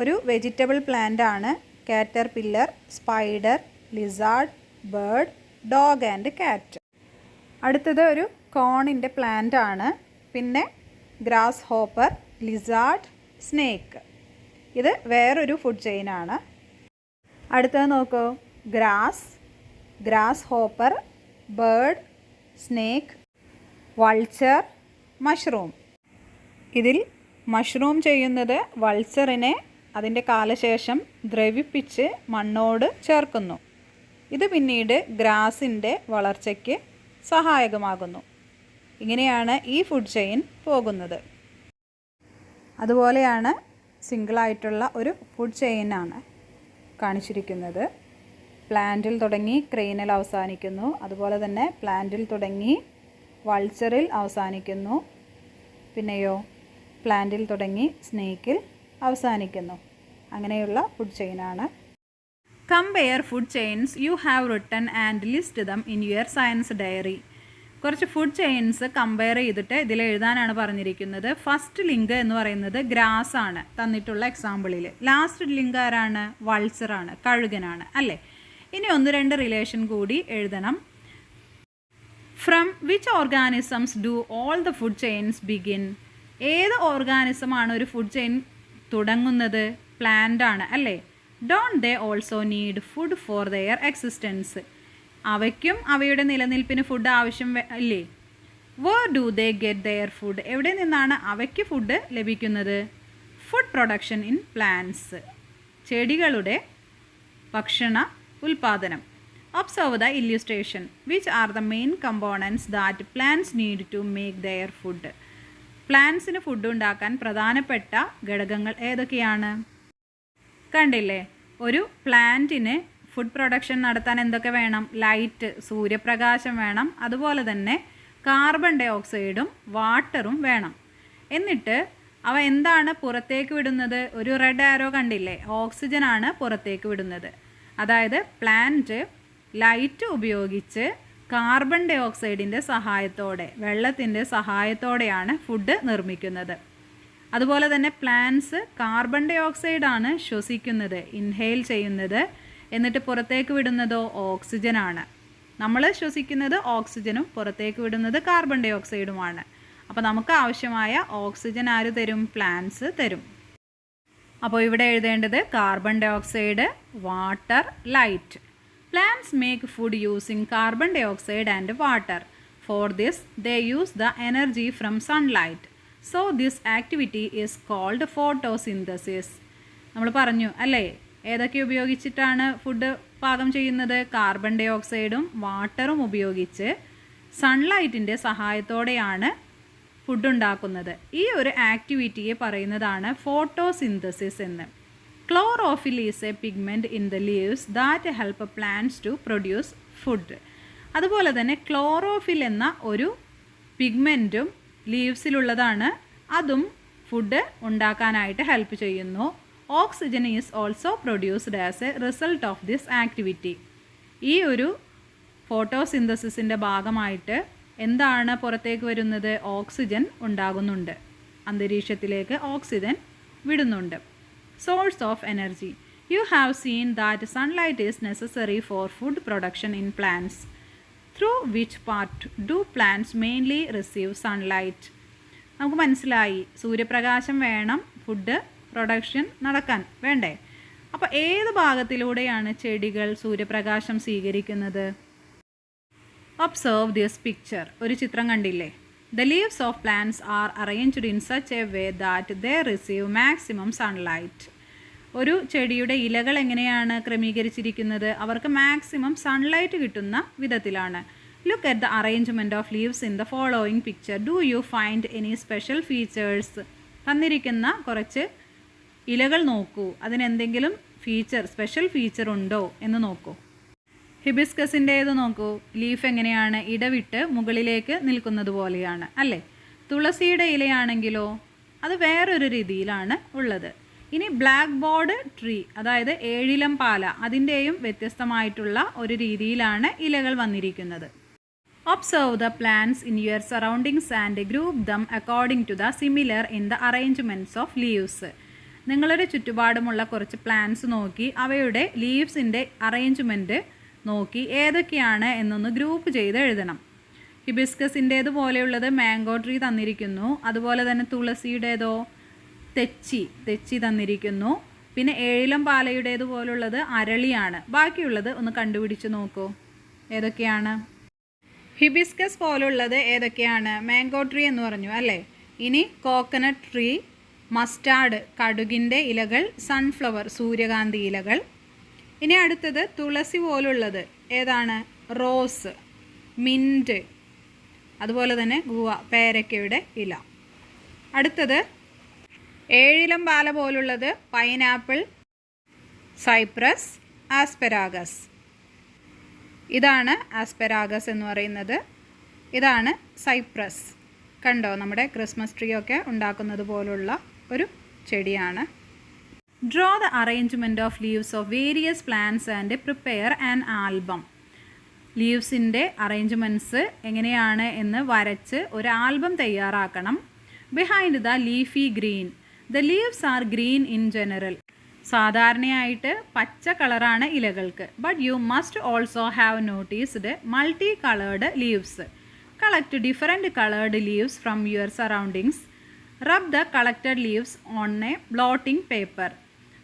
S1: ഒരു വെജിറ്റബിൾ പ്ലാന്റ് ആണ്. Caterpillar, spider, lizard, bird, dog and cat. അടുത്തത് ഒരു കോണിൻ്റെ പ്ലാന്റ് ആണ്. പിന്നെ ഗ്രാസ് ഹോപ്പർ, ലിസാർഡ്, സ്നേക്ക്. ഇത് വേറൊരു ഫുഡ് ചെയിനാണ്. അടുത്തത് നോക്കൂ, grass hopper, bird, snake, vulture, mushroom. ഇതിൽ മഷ്റൂം ചെയ്യുന്നത് വൾച്ചറിനെ അതിൻ്റെ കാലശേഷം ദ്രവിപ്പിച്ച് മണ്ണോട് ചേർക്കുന്നു. ഇത് പിന്നീട് ഗ്രാസിൻ്റെ വളർച്ചയ്ക്ക് സഹായകമാകുന്നു. ഇങ്ങനെയാണ് ഈ ഫുഡ് ചെയിൻ പോകുന്നത്. അതുപോലെയാണ് സിംഗിളായിട്ടുള്ള ഒരു ഫുഡ് ചെയിനാണ് കാണിച്ചിരിക്കുന്നത്. പ്ലാന്റിൽ തുടങ്ങി ക്രെയിനിൽ അവസാനിക്കുന്നു. അതുപോലെ തന്നെ പ്ലാന്റിൽ തുടങ്ങി വൾച്ചറിൽ അവസാനിക്കുന്നു. പിന്നെയോ പ്ലാന്റിൽ തുടങ്ങി സ്നേക്കിൽ അവസാനിക്കുന്നു. അങ്ങനെയുള്ള ഫുഡ് ചെയിനാണ്. Compare food chains you have written and list them in your science diary. കുറച്ച് ഫുഡ് ചെയിൻസ് കമ്പയർ ചെയ്തിട്ട് ഇതിൽ എഴുതാനാണ് പറഞ്ഞിരിക്കുന്നത്. ഫസ്റ്റ് ലിങ്ക് എന്ന് പറയുന്നത് ഗ്രാസ് ആണ് തന്നിട്ടുള്ള എക്സാമ്പിളിൽ. ലാസ്റ്റ് ലിങ്ക് ആരാണ്? വൾച്ചറാണ്, കഴുകനാണ് അല്ലേ? ഇനി 1-2 റിലേഷൻ കൂടി എഴുതണം. From which organisms do all the food chains begin? ഏത് ഓർഗാനിസമാണ് ഒരു ഫുഡ് ചെയിൻ തുടങ്ങുന്നത്? പ്ലാന്റ് ആണ് അല്ലേ? Don't they also need food for their existence? അവയ്ക്കും അവയുടെ നിലനിൽപ്പിന് ഫുഡ് ആവശ്യം അല്ലേ? Where do they get their food? എവിടെ നിന്നാണ് അവയ്ക്ക് ഫുഡ് ലഭിക്കുന്നത്? Food production in plants. ചെടികളുടെ ഭക്ഷണ ഉൽപാദനം. Observe the illustration. Which are the main components that plants need to make their food? പ്ലാന്റ്സിന് food ഉണ്ടാക്കാൻ പ്രധാനപ്പെട്ട ഘടകങ്ങൾ ഏതൊക്കെയാണ്? കണ്ടില്ലേ? ഒരു പ്ലാന്റിന് ഫുഡ് പ്രൊഡക്ഷൻ നടത്താൻ എന്തൊക്കെ വേണം? ലൈറ്റ്, സൂര്യപ്രകാശം വേണം. അതുപോലെ തന്നെ കാർബൺ ഡൈ ഓക്സൈഡും വാട്ടറും വേണം. എന്നിട്ട് അവ എന്താണ് പുറത്തേക്ക് വിടുന്നത്? ഒരു റെഡ് ആരോ കണ്ടില്ലേ? ഓക്സിജനാണ് പുറത്തേക്ക് വിടുന്നത്. അതായത് പ്ലാന്റ് ലൈറ്റ് ഉപയോഗിച്ച് കാർബൺ ഡൈ ഓക്സൈഡിൻ്റെ സഹായത്തോടെ, വെള്ളത്തിൻ്റെ സഹായത്തോടെയാണ് ഫുഡ് നിർമ്മിക്കുന്നത്. അതുപോലെ തന്നെ പ്ലാന്റ്സ് കാർബൺ ഡൈ ഓക്സൈഡാണ് ശ്വസിക്കുന്നത്, ഇൻഹെയിൽ ചെയ്യുന്നത്. എന്നിട്ട് പുറത്തേക്ക് വിടുന്നതോ ഓക്സിജനാണ്. നമ്മൾ ശ്വസിക്കുന്നത് ഓക്സിജനും പുറത്തേക്ക് വിടുന്നത് കാർബൺ ഡൈ ഓക്സൈഡുമാണ്. അപ്പോൾ നമുക്ക് ആവശ്യമായ ഓക്സിജൻ ആര് തരും? പ്ലാന്റ്സ് തരും. അപ്പോൾ ഇവിടെ എഴുതേണ്ടത് carbon dioxide, water, light. Plants make food using carbon dioxide and water. For this they use the energy from sunlight. So this activity is called photosynthesis. നമ്മൾ പറഞ്ഞു അല്ലേ? ഏതൊക്കെ ഉപയോഗിച്ചിട്ടാണ് ഫുഡ് പാകം ചെയ്യുന്നത്? കാർബൺ ഡൈ ഓക്സൈഡും വാട്ടറും ഉപയോഗിച്ച് സൺലൈറ്റിൻ്റെ സഹായത്തോടെയാണ് ഫുഡ് ഉണ്ടാക്കുന്നത്. ഈ ഒരു ആക്ടിവിറ്റിയെ പറയുന്നതാണ് ഫോട്ടോസിന്തസിസ് എന്ന്. Chlorophyll is a pigment in the leaves that help plants to produce food. അതുപോലെ തന്നെ ക്ലോറോഫിൽ എന്ന ഒരു പിഗ്മെൻറ്റും ലീവ്സിലുള്ളതാണ്. അതും ഫുഡ് ഉണ്ടാക്കാനായിട്ട് ഹെൽപ്പ് ചെയ്യുന്നു. Oxygen is also produced as a result of this activity. ഈ ഒരു ഫോട്ടോസിന്തസിസിൻ്റെ ഭാഗമായിട്ട് എന്താണ് പുറത്തേക്ക് വരുന്നത്? ഓക്സിജൻ ഉണ്ടാകുന്നുണ്ട്. അന്തരീക്ഷത്തിലേക്ക് ഓക്സിജൻ വിടുന്നുണ്ട്. Source of energy. You have seen that sunlight is necessary for food production in plants. Through which part do plants mainly receive sunlight? നമുക്ക് മനസ്സിലായി, സൂര്യപ്രകാശം വേണം ഫുഡ് പ്രൊഡക്ഷൻ നടക്കാൻ, വേണ്ടേ? അപ്പോൾ ഏത് ഭാഗത്തിലൂടെയാണ് ചെടികൾ സൂര്യപ്രകാശം സ്വീകരിക്കുന്നത്? Observe this picture. ഒരു ചിത്രം കണ്ടില്ലേ? The leaves of plants are arranged in such a way that they receive maximum sunlight. ഒരു ചെടിയുടെ ഇലകൾ എങ്ങനെയാണ് ക്രമീകരിച്ചിരിക്കുന്നത്? അവർക്ക് മാക്സിമം സൺലൈറ്റ് കിട്ടുന്ന വിധത്തിലാണ്. Look at the arrangement of leaves in the following picture. Do you find any special features? തന്നിരിക്കുന്ന കുറച്ച് ഇലകൾ നോക്കൂ, അതിനെന്തെങ്കിലും സ്പെഷ്യൽ ഫീച്ചർ ഉണ്ടോ എന്ന് നോക്കൂ. ഹിബിസ്കസിൻ്റേത് നോക്കൂ, ലീഫ് എങ്ങനെയാണ് ഇടവിട്ട് മുകളിലേക്ക് നിൽക്കുന്നത് പോലെയാണ് അല്ലേ? തുളസിയുടെ ഇലയാണെങ്കിലോ അത് വേറൊരു രീതിയിലാണ് ഉള്ളത്. ഇനി ബ്ലാക്ക് ബോർഡ് ട്രീ, അതായത് ഏഴിലം പാല, അതിൻ്റെയും വ്യത്യസ്തമായിട്ടുള്ള ഒരു രീതിയിലാണ് ഇലകൾ വന്നിരിക്കുന്നത്. Observe the plants in your surroundings and group them according to the similar in the arrangements of leaves. നിങ്ങളുടെ ചുറ്റുപാടുമുള്ള കുറച്ച് പ്ലാന്റ്സ് നോക്കി അവയുടെ ലീവ്സിൻ്റെ അറേഞ്ച്മെൻറ്റ് നോക്കി ഏതൊക്കെയാണ് എന്നൊന്ന് ഗ്രൂപ്പ് ചെയ്ത് എഴുതണം. ഹിബിസ്കസിൻ്റേതുപോലെയുള്ളത് മാംഗോ ട്രീ തന്നിരിക്കുന്നു. അതുപോലെ തന്നെ തുളസിയുടേതോ തെച്ചി തന്നിരിക്കുന്നു. പിന്നെ ഏഴിലം പാലയുടേതുപോലുള്ളത് അരളിയാണ്. ബാക്കിയുള്ളത് ഒന്ന് കണ്ടുപിടിച്ച് നോക്കൂ, ഏതൊക്കെയാണ്? ഹിബിസ്കസ് പോലുള്ളത് ഏതൊക്കെയാണ്? മാംഗോ ട്രീ എന്ന് പറഞ്ഞു അല്ലേ? ഇനി കോക്കനട്ട് ട്രീ, മസ്റ്റാർഡ് കടുകിൻ്റെ ഇലകൾ, സൺഫ്ലവർ സൂര്യകാന്തി ഇലകൾ. ഇനി അടുത്തത് തുളസി പോലുള്ളത് ഏതാണ്? റോസ്, മിൻറ്റ്, അതുപോലെ തന്നെ ഗുവ പേരക്കയുടെ ഇല. അടുത്തത് ഏഴിലം പാല പോലുള്ളത് പൈനാപ്പിൾ, സൈപ്രസ്, ആസ്പെരാഗസ്. ഇതാണ് ആസ്പെരാഗസ് എന്ന് പറയുന്നത്. ഇതാണ് സൈപ്രസ്. കണ്ടോ, നമ്മുടെ ക്രിസ്മസ് ട്രീ ഒക്കെ ഉണ്ടാക്കുന്നത് പോലുള്ള ഒരു ചെടിയാണ്. Draw the arrangement of leaves of various plants and prepare an album. ലീവ്സിൻ്റെ അറേഞ്ച്മെൻറ്റ്സ് എങ്ങനെയാണ് എന്ന് വരച്ച് ഒരു ആൽബം തയ്യാറാക്കണം. Behind the leafy green. The leaves are green in general. സാധാരണയായിട്ട് പച്ച കളറാണ് ഇലകൾക്ക്. But you must also have noticed multi coloured leaves. Collect different coloured leaves from your surroundings. Rub the collected leaves on a blotting paper.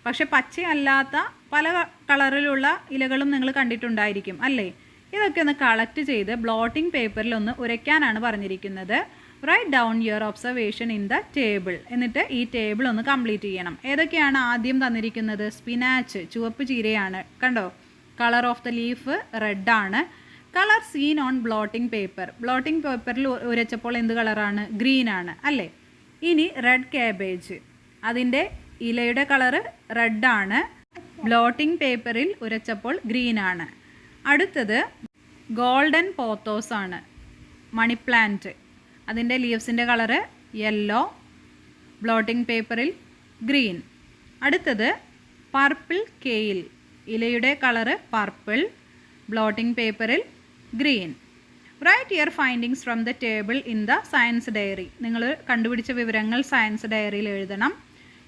S1: പക്ഷെ പച്ചയല്ലാത്ത പല കളറിലുള്ള ഇലകളും നിങ്ങൾ കണ്ടിട്ടുണ്ടായിരിക്കും അല്ലേ? ഇതൊക്കെ ഒന്ന് കളക്ട് ചെയ്ത് ബ്ലോട്ടിംഗ് പേപ്പറിൽ ഒന്ന് ഉരയ്ക്കാനാണ് പറഞ്ഞിരിക്കുന്നത്. Write down your observation in the table. എന്നിട്ട് ഈ ടേബിൾ ഒന്ന് കംപ്ലീറ്റ് ചെയ്യണം. ഏതൊക്കെയാണ് ആദ്യം തന്നിരിക്കുന്നത്? സ്പിനാച്ച്, ചുവപ്പ് ചീരയാണ്. കണ്ടോ, colour of the leaf red ആണ്. Colour seen on blotting paper. Blotting പേപ്പറിൽ ഉരച്ചപ്പോൾ എന്ത് കളറാണ്? ഗ്രീൻ ആണ് അല്ലേ? ഇനി റെഡ് ക്യാബേജ്, അതിൻ്റെ ഇലയുടെ കളറ് റെഡാണ്. ബ്ലോട്ടിംഗ് പേപ്പറിൽ ഉരച്ചപ്പോൾ ഗ്രീനാണ്. അടുത്തത് ഗോൾഡൻ പോത്തോസ് ആണ്, മണി പ്ലാന്റ്. അതിൻ്റെ ലീവ്സിൻ്റെ കളറ് യെല്ലോ, ബ്ലോട്ടിംഗ് പേപ്പറിൽ ഗ്രീൻ. അടുത്തത് പർപ്പിൾ കെയിൽ, ഇലയുടെ കളറ് പർപ്പിൾ, ബ്ലോട്ടിംഗ് പേപ്പറിൽ green. Write your findings from the table in the science diary. നിങ്ങൾ കണ്ടുപിടിച്ച വിവരങ്ങൾ സയൻസ് ഡയറിയിൽ എഴുതണം.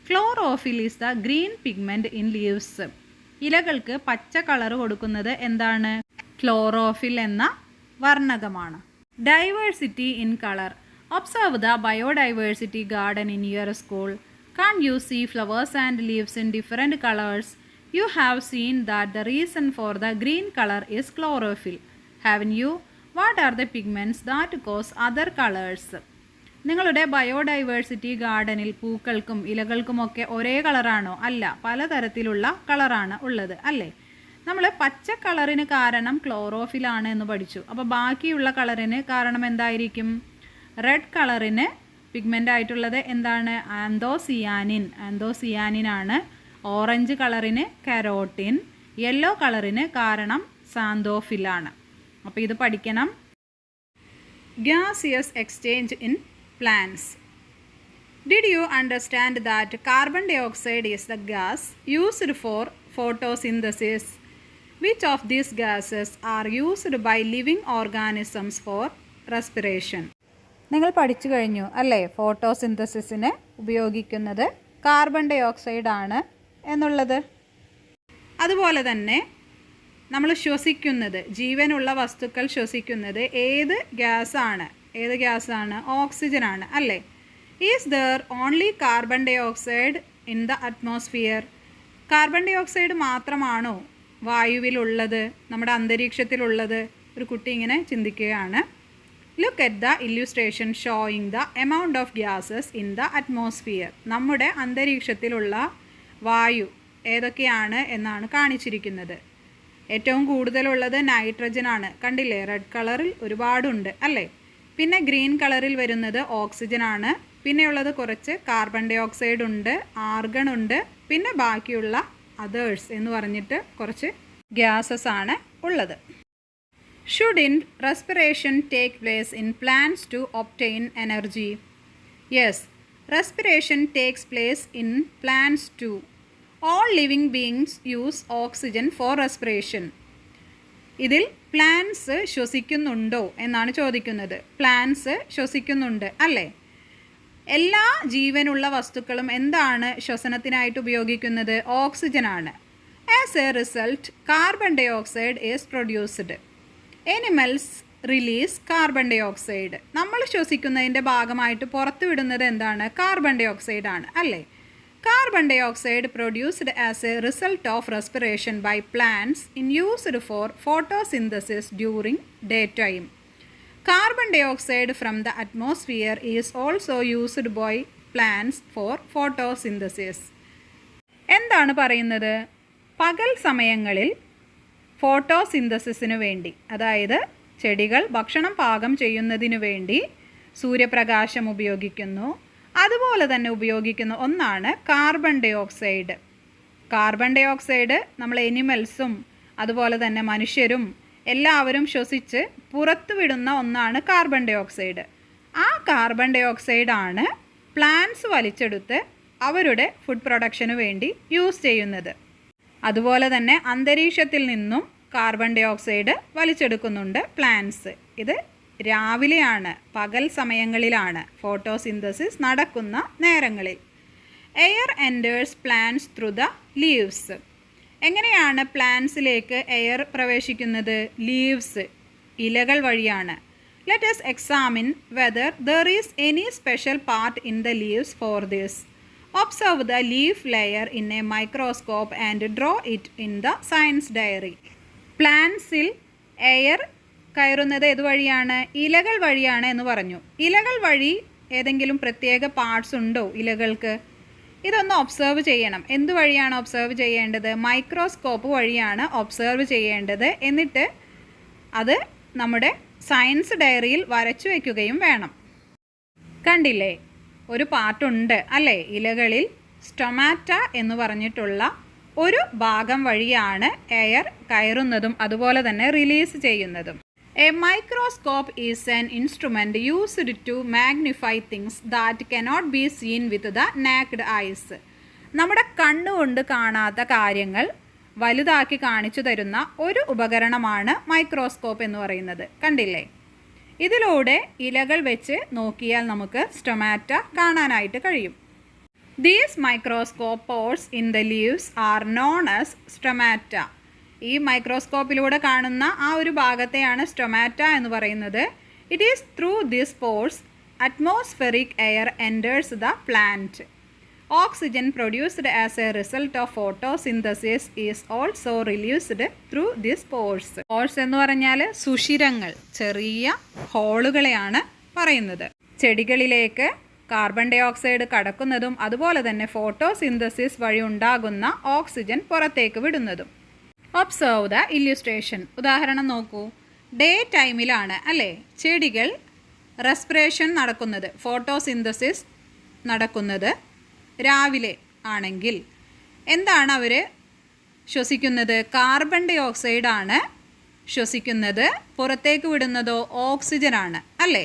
S1: Chlorophyll is the green pigment in leaves. ഇലകൾക്ക് പച്ച കളർ കൊടുക്കുന്നത് എന്താണ്? ക്ലോറോഫിൽ എന്ന വർണ്ണകമാണ്. Diversity in colour. Observe the biodiversity garden in your school. Can you see flowers and leaves in different colours? You have seen that the reason for the green colour is chlorophyll. Haven't you? What are the pigments that cause other colours? നിങ്ങളുടെ biodiversity ഗാർഡനിൽ പൂക്കൾക്കും ഇലകൾക്കുമൊക്കെ ഒരേ കളറാണോ? അല്ല, പലതരത്തിലുള്ള കളറാണ് ഉള്ളത് അല്ലേ? നമ്മൾ പച്ച കളറിന് കാരണം ക്ലോറോഫിലാണ് എന്ന് പഠിച്ചു. അപ്പോൾ ബാക്കിയുള്ള കളറിന് കാരണം എന്തായിരിക്കും? റെഡ് കളറിന് പിഗ്മെൻ്റ് ആയിട്ടുള്ളത് എന്താണ്? ആന്തോസിയാനിൻ. ആന്തോസിയാനിനാണ്. ഓറഞ്ച് കളറിന് കരോട്ടിൻ. യെല്ലോ കളറിന് കാരണം സാന്തോഫിലാണ്. അപ്പോൾ ഇത് പഠിക്കണം. Gaseous exchange in plants. Did you understand that carbon dioxide is the gas used for photosynthesis? Which of these gases are used by living organisms for respiration? നിങ്ങൾ പഠിച്ചു കഴിഞ്ഞു അല്ലേ? ഫോട്ടോസിന്തസിസിന് ഉപയോഗിക്കുന്നത് കാർബൺ ഡൈ ഓക്സൈഡ് ആണ് എന്നുള്ളത്. അതുപോലെ തന്നെ നമ്മൾ ശ്വസിക്കുന്നത്, ജീവനുള്ള വസ്തുക്കൾ ശ്വസിക്കുന്നത് ഏത് ഗ്യാസാണ്? ഓക്സിജനാണ് അല്ലേ? Is there only carbon dioxide in the atmosphere? Carbon dioxide മാത്രമാണോ വായുവിലുള്ളത്, നമ്മുടെ അന്തരീക്ഷത്തിലുള്ളത്? ഒരു കുട്ടി ഇങ്ങനെ ചിന്തിക്കുകയാണ്. Look at the illustration showing the amount of gases in the atmosphere. നമ്മുടെ അന്തരീക്ഷത്തിലുള്ള വായു ഏതൊക്കെയാണ് എന്നാണ് കാണിച്ചിരിക്കുന്നത്. ഏറ്റവും കൂടുതലുള്ളത് നൈട്രജനാണ്. കണ്ടില്ലേ, റെഡ് കളറിൽ ഒരുപാടുണ്ട് അല്ലേ? പിന്നെ ഗ്രീൻ കളറിൽ വരുന്നത് ഓക്സിജനാണ്. പിന്നെയുള്ളത് കുറച്ച് കാർബൺ ഡൈ ഓക്സൈഡ് ഉണ്ട്, ആർഗൺ ഉണ്ട്, പിന്നെ ബാക്കിയുള്ള അതേഴ്സ് എന്ന് പറഞ്ഞിട്ട് കുറച്ച് ഗ്യാസസ് ആണ് ഉള്ളത്. Shouldn't respiration take place in plants to obtain energy? Yes, respiration takes place in plants too. All living beings use oxygen for respiration. ഇതിൽ പ്ലാന്റ്സ് ശ്വസിക്കുന്നുണ്ടോ എന്നാണ് ചോദിക്കുന്നത്. പ്ലാന്റ്സ് ശ്വസിക്കുന്നുണ്ട് അല്ലേ? എല്ലാ ജീവനുള്ള വസ്തുക്കളും എന്താണ് ശ്വസനത്തിനായിട്ട് ഉപയോഗിക്കുന്നത്? ഓക്സിജനാണ്. As a result carbon dioxide is produced. Animals release carbon dioxide. നമ്മൾ ശ്വസിക്കുന്നതിൻ്റെ ഭാഗമായിട്ട് പുറത്തുവിടുന്നത് എന്താണ്? കാർബൺ ഡൈ ഓക്സൈഡ് ആണ് അല്ലേ? Carbon dioxide produced as a result of respiration by plants in used for photosynthesis during day time. Carbon dioxide from the atmosphere is also used by plants for photosynthesis. എന്താണ് പറയുന്നത്? പകൽ സമയങ്ങളിൽ ഫോട്ടോസിന്തസിസിനു വേണ്ടി, അതായത് ചെടികൾ ഭക്ഷണം പാകം ചെയ്യുന്നതിനു വേണ്ടി സൂര്യപ്രകാശം ഉപയോഗിക്കുന്നു. അതുപോലെ തന്നെ ഉപയോഗിക്കുന്ന ഒന്നാണ് carbon dioxide. Carbon dioxide നമ്മൾ എനിമൽസും അതുപോലെ തന്നെ മനുഷ്യരും എല്ലാവരും ശ്വസിച്ച് പുറത്തുവിടുന്ന ഒന്നാണ് കാർബൺ ഡൈ ഓക്സൈഡ്. ആ കാർബൺ ഡൈ ഓക്സൈഡാണ് പ്ലാന്റ്സ് വലിച്ചെടുത്ത് അവരുടെ ഫുഡ് പ്രൊഡക്ഷന് വേണ്ടി യൂസ് ചെയ്യുന്നത്. അതുപോലെ തന്നെ അന്തരീക്ഷത്തിൽ നിന്നും കാർബൺ ഡൈ ഓക്സൈഡ് വലിച്ചെടുക്കുന്നുണ്ട് പ്ലാന്റ്സ്. ഇത് രാവിലെയാണ്, പകൽ സമയങ്ങളിലാണ്, ഫോട്ടോസിന്തസിസ് നടക്കുന്ന നേരങ്ങളിൽ. Air enters plants through the leaves. എങ്ങനെയാണ് പ്ലാന്റ്സിലേക്ക് എയർ പ്രവേശിക്കുന്നത്? ലീവ്സ്, ഇലകൾ വഴിയാണ്. Let us examine whether there is any special part in the leaves for this. Observe the leaf layer in a microscope and draw it in the science diary. പ്ലാന്റ്സിൽ air കയറുന്നത് ഏതുവഴിയാണ്? ഇലകൾ വഴിയാണ് എന്ന് പറഞ്ഞു. ഇലകൾ വഴി ഏതെങ്കിലും പ്രത്യേക പാർട്സ് ഉണ്ടോ ഇലകൾക്ക്? ഇതൊന്ന് ഒബ്സർവ് ചെയ്യണം. എന്തുവഴിയാണ് ഒബ്സർവ് ചെയ്യേണ്ടത്? മൈക്രോസ്കോപ്പ് വഴിയാണ് ഒബ്സർവ് ചെയ്യേണ്ടത്. എന്നിട്ട് അത് നമ്മുടെ സയൻസ് ഡയറിയിൽ വരച്ചു വയ്ക്കുകയും വേണം. കണ്ടില്ലേ, ഒരു പാർട്ടുണ്ട് അല്ലേ ഇലകളിൽ? സ്റ്റൊമാറ്റ എന്ന് പറഞ്ഞിട്ടുള്ള ഒരു ഭാഗം വഴിയാണ് എയർ കയറുന്നതും അതുപോലെ തന്നെ റിലീസ് ചെയ്യുന്നതും. A microscope is an instrument used to magnify things that cannot be seen with the naked eyes. നമ്മുടെ കണ്ണുകൊണ്ട് കാണാത്ത കാര്യങ്ങൾ വലുതാക്കി കാണിച്ചു തരുന്ന ഒരു ഉപകരണമാണ് മൈക്രോസ്കോപ്പ് എന്ന് പറയുന്നത്. കണ്ടില്ലേ, ഇതിലൂടെ ഇലകൾ വെച്ച് നോക്കിയാൽ നമുക്ക് സ്റ്റൊമാറ്റ കാണാനായിട്ട് കഴിയും. These microscope pores in the leaves are known as stomata. ഈ മൈക്രോസ്കോപ്പിലൂടെ കാണുന്ന ആ ഒരു ഭാഗത്തെയാണ് സ്റ്റൊമാറ്റ എന്ന് പറയുന്നത്. It is through this pores atmospheric air enters the plant. Oxygen produced as a result of photosynthesis is also released through this pores. Pores എന്ന് പറഞ്ഞാൽ സുഷിരങ്ങൾ, ചെറിയ ഹോളുകളെയാണ് പറയുന്നത്. ചെടികളിലേക്ക് കാർബൺ ഡൈ ഓക്സൈഡ് കടക്കുന്നതും അതുപോലെ തന്നെ ഫോട്ടോസിന്തസിസ് വഴി ഉണ്ടാകുന്ന ഓക്സിജൻ പുറത്തേക്ക് വിടുന്നതും. Observe the illustration. ഉദാഹരണം നോക്കൂ. ഡേ ടൈമിലാണ് അല്ലേ ചെടികൾ റെസ്പിറേഷൻ നടക്കുന്നത്, ഫോട്ടോസിന്തസിസ് നടക്കുന്നത്. രാവിലെ ആണെങ്കിൽ എന്താണ് അവർ ശ്വസിക്കുന്നത്? കാർബൺ ഡൈ ഓക്സൈഡാണ് ശ്വസിക്കുന്നത്, പുറത്തേക്ക് വിടുന്നതോ ഓക്സിജനാണ് അല്ലേ?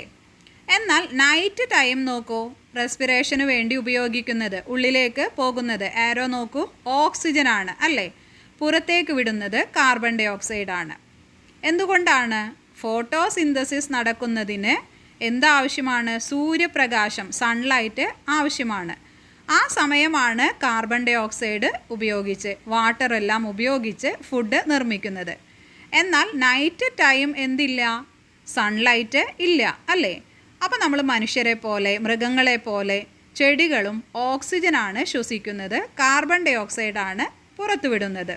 S1: എന്നാൽ നൈറ്റ് ടൈം നോക്കൂ, റെസ്പിറേഷന് വേണ്ടി ഉപയോഗിക്കുന്നത്, ഉള്ളിലേക്ക് പോകുന്നത് ആരോ നോക്കൂ, ഓക്സിജനാണ് അല്ലേ? പുറത്തേക്ക് വിടുന്നത് കാർബൺ ഡൈ ഓക്സൈഡാണ്. എന്തുകൊണ്ടാണ്? ഫോട്ടോസിന്തസിസ് നടക്കുന്നതിന് എന്താവശ്യമാണ്? സൂര്യപ്രകാശം, സൺലൈറ്റ് ആവശ്യമാണ്. ആ സമയമാണ് കാർബൺ ഡൈ ഓക്സൈഡ് ഉപയോഗിച്ച്, വാട്ടറെല്ലാം ഉപയോഗിച്ച് ഫുഡ് നിർമ്മിക്കുന്നത്. എന്നാൽ നൈറ്റ് ടൈം എന്തില്ല? സൺലൈറ്റ് ഇല്ല അല്ലേ? അപ്പോൾ നമ്മൾ മനുഷ്യരെ പോലെ, മൃഗങ്ങളെ പോലെ, ചെടികളും ഓക്സിജനാണ് ശ്വസിക്കുന്നത്, കാർബൺ ഡൈ ഓക്സൈഡാണ് പുറത്തുവിടുന്നത്.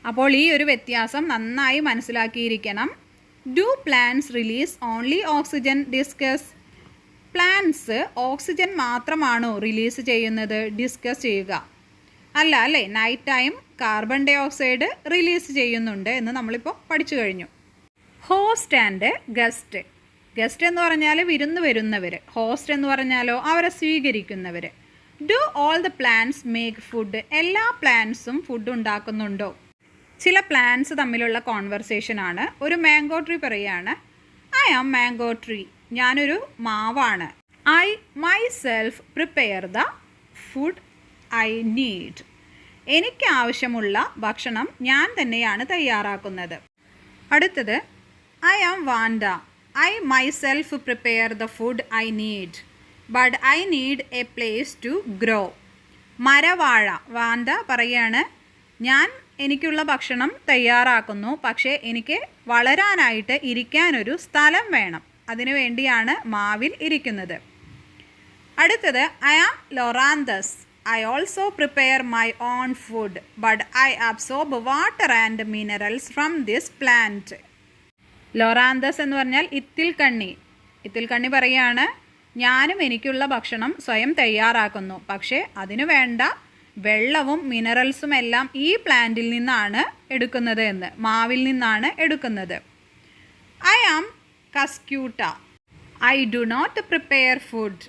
S1: അപ്പോൾ ഈ ഒരു വ്യത്യാസം നന്നായി മനസ്സിലാക്കിയിരിക്കണം. Do plants release only oxygen? Discuss. Plants oxygen മാത്രമാണോ റിലീസ് ചെയ്യുന്നത്? ഡിസ്കസ് ചെയ്യുക. അല്ല അല്ലേ? Night time carbon dioxide release ചെയ്യുന്നുണ്ട് എന്ന് നമ്മളിപ്പോൾ പഠിച്ചു കഴിഞ്ഞു. Host and guest. ഗസ്റ്റ് എന്ന് പറഞ്ഞാൽ വിരുന്ന് വരുന്നവർ, ഹോസ്റ്റ് എന്ന് പറഞ്ഞാലോ അവരെ സ്വീകരിക്കുന്നവർ. Do all the plants make food? എല്ലാ പ്ലാന്റ്സും ഫുഡ് ഉണ്ടാക്കുന്നുണ്ടോ? ചില പ്ലാന്റ്സ് തമ്മിലുള്ള കോൺവെർസേഷനാണ്. ഒരു മാംഗോ ട്രീ പറയുകയാണ്, ഐ ആം മാംഗോ ട്രീ, ഞാനൊരു മാവാണ്. I myself prepare the food I need. എനിക്ക് ആവശ്യമുള്ള ഭക്ഷണം ഞാൻ തന്നെയാണ് തയ്യാറാക്കുന്നത്. അടുത്തത്, I am vanda, I myself prepare the food I need, but I need a place to grow. മരവാഴ, വാണ്ട പറയാണ്, ഞാൻ എനിക്കുള്ള ഭക്ഷണം തയ്യാറാക്കുന്നു, പക്ഷേ എനിക്ക് വളരാനായിട്ട് ഇരിക്കാനൊരു സ്ഥലം വേണം, അതിനു വേണ്ടിയാണ് മാവിൽ ഇരിക്കുന്നത്. അടുത്തത്, I am Loranthus, I also prepare my own food, but I absorb water and minerals from this plant. Loranthus എന്ന് പറഞ്ഞാൽ ഇത്തിൽ കണ്ണി. ഇത്തിൽ കണ്ണി പറയുകയാണ്, ഞാനും എനിക്കുള്ള ഭക്ഷണം സ്വയം തയ്യാറാക്കുന്നു, പക്ഷേ അതിനു വേണ്ട വെള്ളവും മിനറൽസും എല്ലാം ഈ പ്ലാന്റിൽ നിന്നാണ് എടുക്കുന്നത് എന്ന്, മാവിൽ നിന്നാണ് എടുക്കുന്നത്. I am cuscuta, I do not prepare food,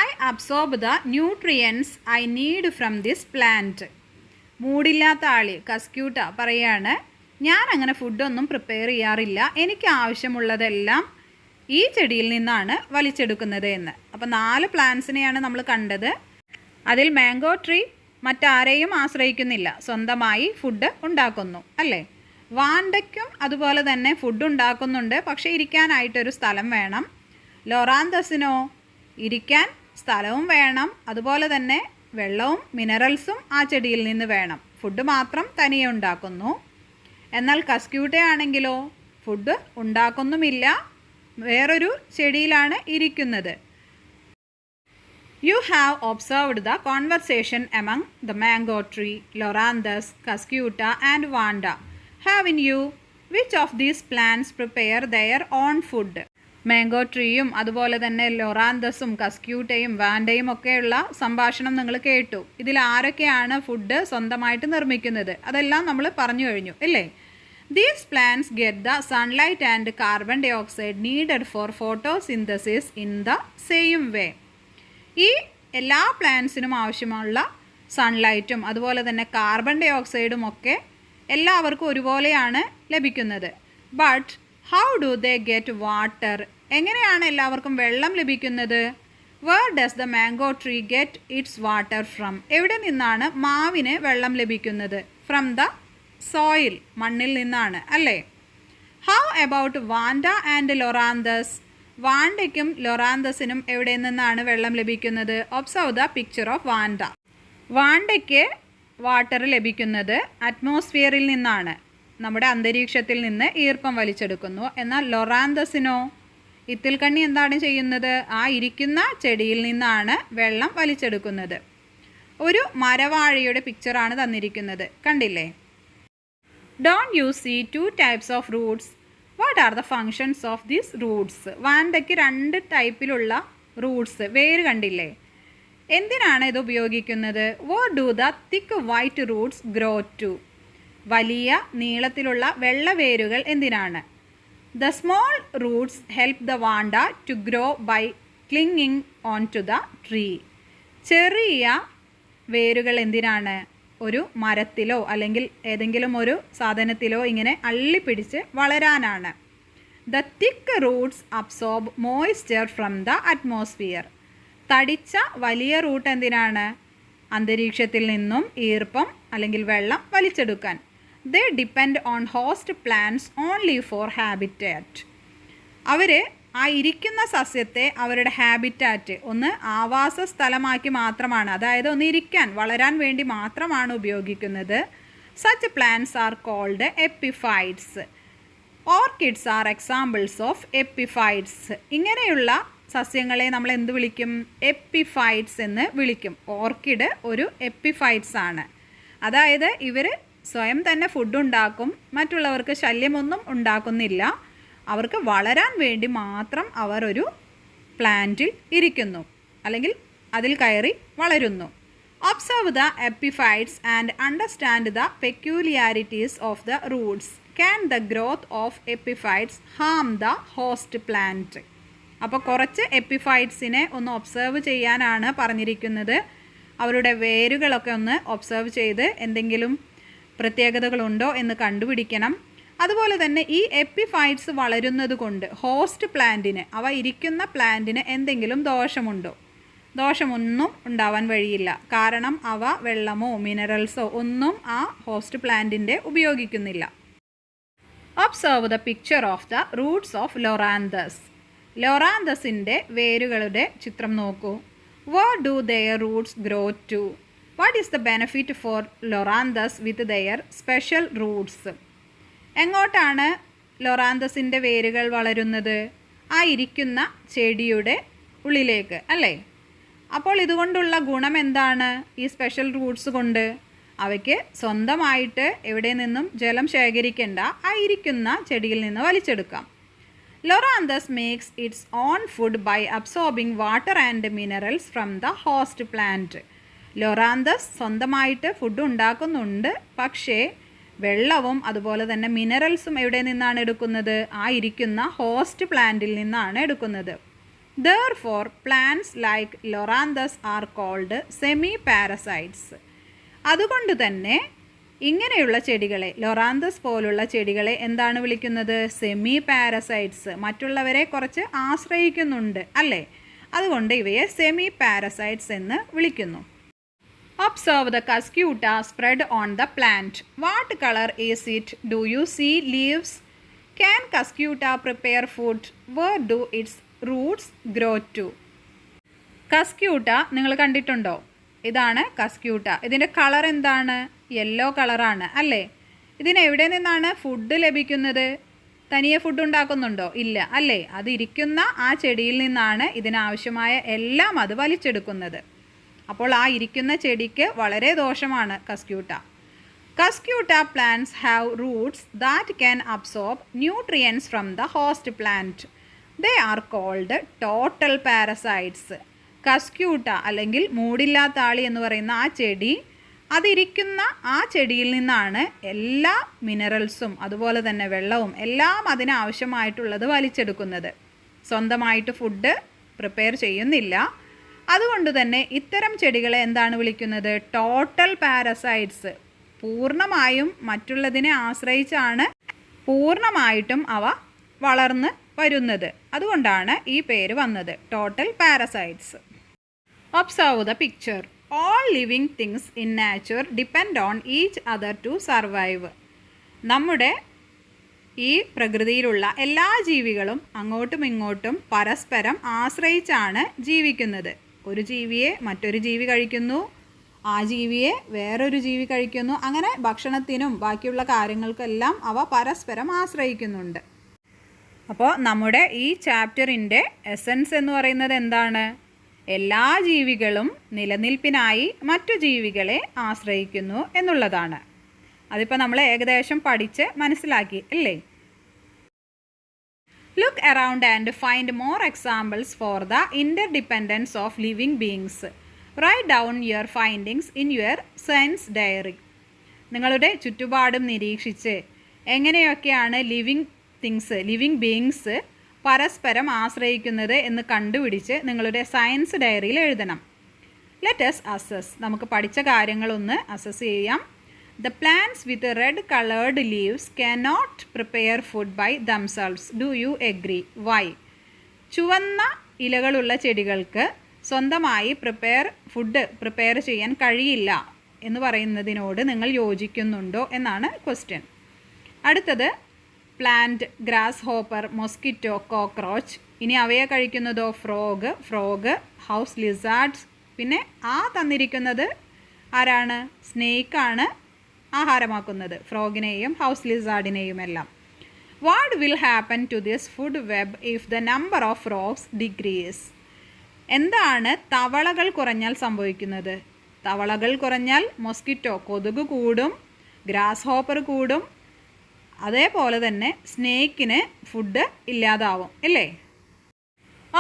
S1: I absorb the nutrients I need from this plant. മൂടില്ലാത്ത ആളി കസ്ക്യൂട്ട പറയാണ്, ഞാൻ അങ്ങനെ ഫുഡൊന്നും പ്രിപ്പയർ ചെയ്യാറില്ല, എനിക്ക് ആവശ്യമുള്ളതെല്ലാം ഈ ചെടിയിൽ നിന്നാണ് വലിച്ചെടുക്കുന്നത് എന്ന്. അപ്പോൾ 4 പ്ലാന്റ്സിനെയാണ് നമ്മൾ കണ്ടത്. അതിൽ മാംഗോ ട്രീ മറ്റാരെയും ആശ്രയിക്കുന്നില്ല, സ്വന്തമായി ഫുഡ് ഉണ്ടാക്കുന്നു അല്ലേ? വാണ്ടയ്ക്കും അതുപോലെ തന്നെ ഫുഡ് ഉണ്ടാക്കുന്നുണ്ട്, പക്ഷേ ഇരിക്കാനായിട്ടൊരു സ്ഥലം വേണം. ലൊറാന്തസിനോ ഇരിക്കാൻ സ്ഥലവും വേണം, അതുപോലെ തന്നെ വെള്ളവും മിനറൽസും ആ ചെടിയിൽ നിന്ന് വേണം, ഫുഡ് മാത്രം തനിയെ ഉണ്ടാക്കുന്നു. എന്നാൽ കസ്ക്യൂട്ടയാണെങ്കിലോ ഫുഡ് ഉണ്ടാക്കുന്നുമില്ല, വേറൊരു ചെടിയിലാണ് ഇരിക്കുന്നത്. You have observed the conversation among the mango tree, Loranthus, Cuscuta and Vanda. Haven't you? Which of these plants prepare their own food? Mango ട്രീയും അതുപോലെ തന്നെ ലൊറാന്തസും കസ്ക്യൂട്ടയും വാൻഡയും ഒക്കെയുള്ള സംഭാഷണം നിങ്ങൾ കേട്ടു. ഇതിൽ ആരൊക്കെയാണ് ഫുഡ് സ്വന്തമായിട്ട് നിർമ്മിക്കുന്നത്? അതെല്ലാം നമ്മൾ പറഞ്ഞു കഴിഞ്ഞു അല്ലേ? These plants get the sunlight and carbon dioxide needed for photosynthesis in the same way. ഈ എല്ലാ പ്ലാന്റ്സിനും ആവശ്യമുള്ള സൺലൈറ്റും അതുപോലെ തന്നെ കാർബൺ ഡൈ ഓക്സൈഡും ഒക്കെ എല്ലാവർക്കും ഒരുപോലെയാണ് ലഭിക്കുന്നത്. But how do they get water? എങ്ങനെയാണ് എല്ലാവർക്കും വെള്ളം ലഭിക്കുന്നത്? Where does the mango tree get its water from? എവിടെ നിന്നാണ് മാവിന് വെള്ളം ലഭിക്കുന്നത്? ഫ്രം ദ സോയിൽ, മണ്ണിൽ നിന്നാണ് അല്ലേ? How about vanda and loranthus? വാണ്ടയ്ക്കും ലൊറാന്തസിനും എവിടെ നിന്നാണ് വെള്ളം ലഭിക്കുന്നത്? Observe the picture of vanda. വാണ്ടയ്ക്ക് വാട്ടർ ലഭിക്കുന്നത് അറ്റ്മോസ്ഫിയറിൽ നിന്നാണ്, നമ്മുടെ അന്തരീക്ഷത്തിൽ നിന്ന് ഈർപ്പം വലിച്ചെടുക്കുന്നു. എന്നാൽ ലൊറാന്തസിനോ? ഇത്തിൽക്കണ്ണി എന്താണ് ചെയ്യുന്നത്? ആ ഇരിക്കുന്ന ചെടിയിൽ നിന്നാണ് വെള്ളം വലിച്ചെടുക്കുന്നത്. ഒരു മരവാഴയുടെ പിക്ചറാണ് തന്നിരിക്കുന്നത്, കണ്ടില്ലേ? Don't you see 2 types of roots? What are the functions of these roots? വാണ്ടയ്ക്ക് 2 ടൈപ്പിലുള്ള റൂട്ട്സ്, വേര് കണ്ടില്ലേ? എന്തിനാണ് ഇത് ഉപയോഗിക്കുന്നത്? What do the thick white roots grow to? വലിയ നീളത്തിലുള്ള വെള്ള വേരുകൾ എന്തിനാണ്? The small roots help the vanda to grow by clinging onto the tree. ചെറിയ വേരുകൾ എന്തിനാണ്? ഒരു മരത്തിലോ അല്ലെങ്കിൽ ഏതെങ്കിലും ഒരു സാധനത്തിലോ ഇങ്ങനെ അള്ളിപ്പിടിച്ച് വളരാനാണ്. The thick roots absorb moisture from the atmosphere. തടിച്ച വലിയ റൂട്ട് എന്തിനാണ്? അന്തരീക്ഷത്തിൽ നിന്നും ഈർപ്പം അല്ലെങ്കിൽ വെള്ളം വലിച്ചെടുക്കാൻ. They depend on host plants only for habitat. അവർ ആ ഇരിക്കുന്ന സസ്യത്തെ അവരുടെ ഹാബിറ്റാറ്റ് ഒന്ന് ആവാസ സ്ഥലമാക്കി മാത്രമാണ്, അതായത് ഒന്ന് ഇരിക്കാൻ വളരാൻ വേണ്ടി മാത്രമാണ് ഉപയോഗിക്കുന്നത്. Such plants are called epiphytes. Orchids are examples of epiphytes. ഇങ്ങനെയുള്ള സസ്യങ്ങളെ നമ്മൾ എന്ത് വിളിക്കും? എപ്പിഫൈറ്റ്സ് എന്ന് വിളിക്കും. ഓർക്കിഡ് ഒരു എപ്പിഫൈറ്റ്സ് ആണ്. അതായത് ഇവർ സ്വയം തന്നെ ഫുഡ് ഉണ്ടാക്കും, മറ്റുള്ളവർക്ക് ശല്യമൊന്നും ഉണ്ടാക്കുന്നില്ല. അവർക്ക് വളരാൻ വേണ്ടി മാത്രം അവർ ഒരു പ്ലാന്റിൽ ഇരിക്കുന്നു അല്ലെങ്കിൽ അതിൽ കയറി വളരുന്നു. Observe the epiphytes and understand the peculiarities of the Roots. Can the growth of epiphytes Ham the host plant? അപ്പോൾ കുറച്ച് എപ്പിഫൈറ്റ്സിനെ ഒന്ന് ഒബ്സർവ് ചെയ്യാനാണ് പറഞ്ഞിരിക്കുന്നത്. അവരുടെ വേരുകളൊക്കെ ഒന്ന് ഒബ്സർവ് ചെയ്ത് എന്തെങ്കിലും പ്രത്യേകതകളുണ്ടോ എന്ന് കണ്ടുപിടിക്കണം. അതുപോലെ തന്നെ ഈ എപ്പിഫൈറ്റ്സ് വളരുന്നത് കൊണ്ട് ഹോസ്റ്റ് പ്ലാന്റിന്, അവ ഇരിക്കുന്ന പ്ലാന്റിന് എന്തെങ്കിലും ദോഷമുണ്ടോ? ദോഷമൊന്നും ഉണ്ടാവാൻ വഴിയില്ല. കാരണം അവ വെള്ളമോ മിനറൽസോ ഒന്നും ആ ഹോസ്റ്റ് പ്ലാന്റിൻ്റെ ഉപയോഗിക്കുന്നില്ല. Observe the picture of the roots of loranthus. ലൊറാന്തസിൻ്റെ വേരുകളുടെ ചിത്രം നോക്കൂ. Where do their roots grow to? What is the benefit for loranthus with their special roots? എങ്ങോട്ടാണ് ലൊറാന്തസിൻ്റെ വേരുകൾ വളരുന്നത്? ആ ഇരിക്കുന്ന ചെടിയുടെ ഉള്ളിലേക്ക് അല്ലേ? അപ്പോൾ ഇതുകൊണ്ടുള്ള ഗുണം എന്താണ്? ഈ സ്പെഷ്യൽ റൂട്ട്സ് കൊണ്ട് അവയ്ക്ക് സ്വന്തമായിട്ട് എവിടെ നിന്നും ജലം ശേഖരിക്കേണ്ട, ആ ഇരിക്കുന്ന ചെടിയിൽ നിന്ന് വലിച്ചെടുക്കാം. Loranthus makes its own food by absorbing water and minerals from the host plant. Loranthus സ്വന്തമായിട്ട് ഫുഡ് ഉണ്ടാക്കുന്നുണ്ട്, പക്ഷേ വെള്ളവും അതുപോലെ തന്നെ മിനറൽസും എവിടെ നിന്നാണ് എടുക്കുന്നത്? ആ ഇരിക്കുന്ന ഹോസ്റ്റ് പ്ലാന്റിൽ നിന്നാണ് എടുക്കുന്നത്. Therefore, plants like Loranthus are called semi-parasites. അതുകൊണ്ട് തന്നെ ഇങ്ങനെയുള്ള ചെടികളെ, ലൊറാന്തസ് പോലുള്ള ചെടികളെ എന്താണ് വിളിക്കുന്നത്? Semi parasites. മറ്റുള്ളവരെ കുറച്ച് ആശ്രയിക്കുന്നുണ്ട് അല്ലേ? അതുകൊണ്ട് ഇവയെ സെമി പാരസൈറ്റ്സ് എന്ന് വിളിക്കുന്നു. Observe the cuscuta spread on the plant. What color is it? Do you see leaves? Can cuscuta prepare food? Where do its roots grow to? Cuscuta നിങ്ങൾ കണ്ടിട്ടുണ്ടോ? ഇതാണ് കസ്ക്യൂട്ട. ഇതിൻ്റെ കളർ എന്താണ്? യെല്ലോ കളറാണ് അല്ലേ? ഇതിനെവിടെ നിന്നാണ് ഫുഡ് ലഭിക്കുന്നത്? തനിയെ ഫുഡ് ഉണ്ടാക്കുന്നുണ്ടോ? ഇല്ല അല്ലേ? അത് ഇരിക്കുന്ന ആ ചെടിയിൽ നിന്നാണ് ഇതിനാവശ്യമായ എല്ലാം അത് വലിച്ചെടുക്കുന്നത്. അപ്പോൾ ആ ഇരിക്കുന്ന ചെടിക്ക് വളരെ ദോഷമാണ് Cuscuta. Cuscuta plants have roots that can absorb nutrients from the host plant. They are called total parasites. Cuscuta അല്ലെങ്കിൽ മൂടില്ലാത്ത ആളി എന്ന് പറയുന്ന ആ ചെടി, അതിരിക്കുന്ന ആ ചെടിയിൽ നിന്നാണ് എല്ലാ മിനറൽസും അതുപോലെ തന്നെ വെള്ളവും എല്ലാം അതിനാവശ്യമായിട്ടുള്ളത് വലിച്ചെടുക്കുന്നത്. സ്വന്തമായിട്ട് ഫുഡ് പ്രിപ്പയർ ചെയ്യുന്നില്ല. അതുകൊണ്ട് തന്നെ ഇത്തരം ചെടികളെ എന്താണ് വിളിക്കുന്നത്? Total parasites. പൂർണ്ണമായും മറ്റുള്ളതിനെ ആശ്രയിച്ചാണ് പൂർണ്ണമായിട്ടും അവ വളർന്ന് വരുന്നത്. അതുകൊണ്ടാണ് ഈ പേര് വന്നത്, total parasites. Observe the picture. All living things in nature depend on each other to survive. നമ്മുടെ ഈ പ്രകൃതിയിലുള്ള എല്ലാ ജീവികളും അങ്ങോട്ടും ഇങ്ങോട്ടും പരസ്പരം ആശ്രയിച്ചാണ് ജീവിക്കുന്നത്. ഒരു ജീവിയെ മറ്റൊരു ജീവി കഴിക്കുന്നു, ആ ജീവിയെ വേറൊരു ജീവി കഴിക്കുന്നു. അങ്ങനെ ഭക്ഷണത്തിനും ബാക്കിയുള്ള കാര്യങ്ങൾക്കെല്ലാം അവ പരസ്പരം ആശ്രയിക്കുന്നുണ്ട്. അപ്പോൾ നമ്മുടെ ഈ ചാപ്റ്ററിൻ്റെ എസൻസ് എന്ന് പറയുന്നത് എന്താണ്? എല്ലാ ജീവികളും നിലനിൽപ്പിനായി മറ്റു ജീവികളെ ആശ്രയിക്കുന്നു എന്നുള്ളതാണ്. അതിപ്പോൾ നമ്മൾ ഏകദേശം പഠിച്ച് മനസ്സിലാക്കി അല്ലേ? Look around and find more examples for the interdependence of living beings. Write down your findings in your science diary. നിങ്ങളുടെ ചുറ്റുപാടും നിരീക്ഷിച്ച് എങ്ങനെയൊക്കെയാണ് ലിവിങ് ബീയിങ്സ് പരസ്പരം ആശ്രയിക്കുന്നത് എന്ന് കണ്ടുപിടിച്ച് നിങ്ങളുടെ സയൻസ് ഡയറിയിൽ എഴുതണം. Let us assess. നമുക്ക് പഠിച്ച കാര്യങ്ങളൊന്ന് അസസ് ചെയ്യാം. The plants with red colored leaves cannot prepare food by themselves. Do you agree? Why? ചുവന്ന ഇലകളുള്ള ചെടികൾക്ക് സ്വന്തമായി ഫുഡ് പ്രിപ്പയർ ചെയ്യാൻ കഴിയില്ല എന്ന് പറയുന്നതിനോട് നിങ്ങൾ യോജിക്കുന്നുണ്ടോ എന്നാണ് ക്വസ്റ്റ്യൻ. അടുത്തത് plant, grass hopper, mosquito, cockroach. ഇനി അവയെ കഴിക്കുന്നതോ ഫ്രോഗ്, ഹൗസ് ലിസാർഡ്സ്. പിന്നെ തന്നിരിക്കുന്നത് ആരാണ്? സ്നേക്കാണ് ആഹാരമാക്കുന്നത് ഫ്രോഗിനെയും ഹൗസ് ലിസാർഡിനെയും എല്ലാം. What will happen to this food web if the number of frogs decrease? എന്താണ് തവളകൾ കുറഞ്ഞാൽ സംഭവിക്കുന്നത്? തവളകൾ കുറഞ്ഞാൽ മൊസ്കിറ്റോ കൊതുക് കൂടും, ഗ്രാസ് ഹോപ്പർ കൂടും, അതേപോലെ തന്നെ സ്നേക്കിന് ഫുഡ് ഇല്ലാതാവും അല്ലേ?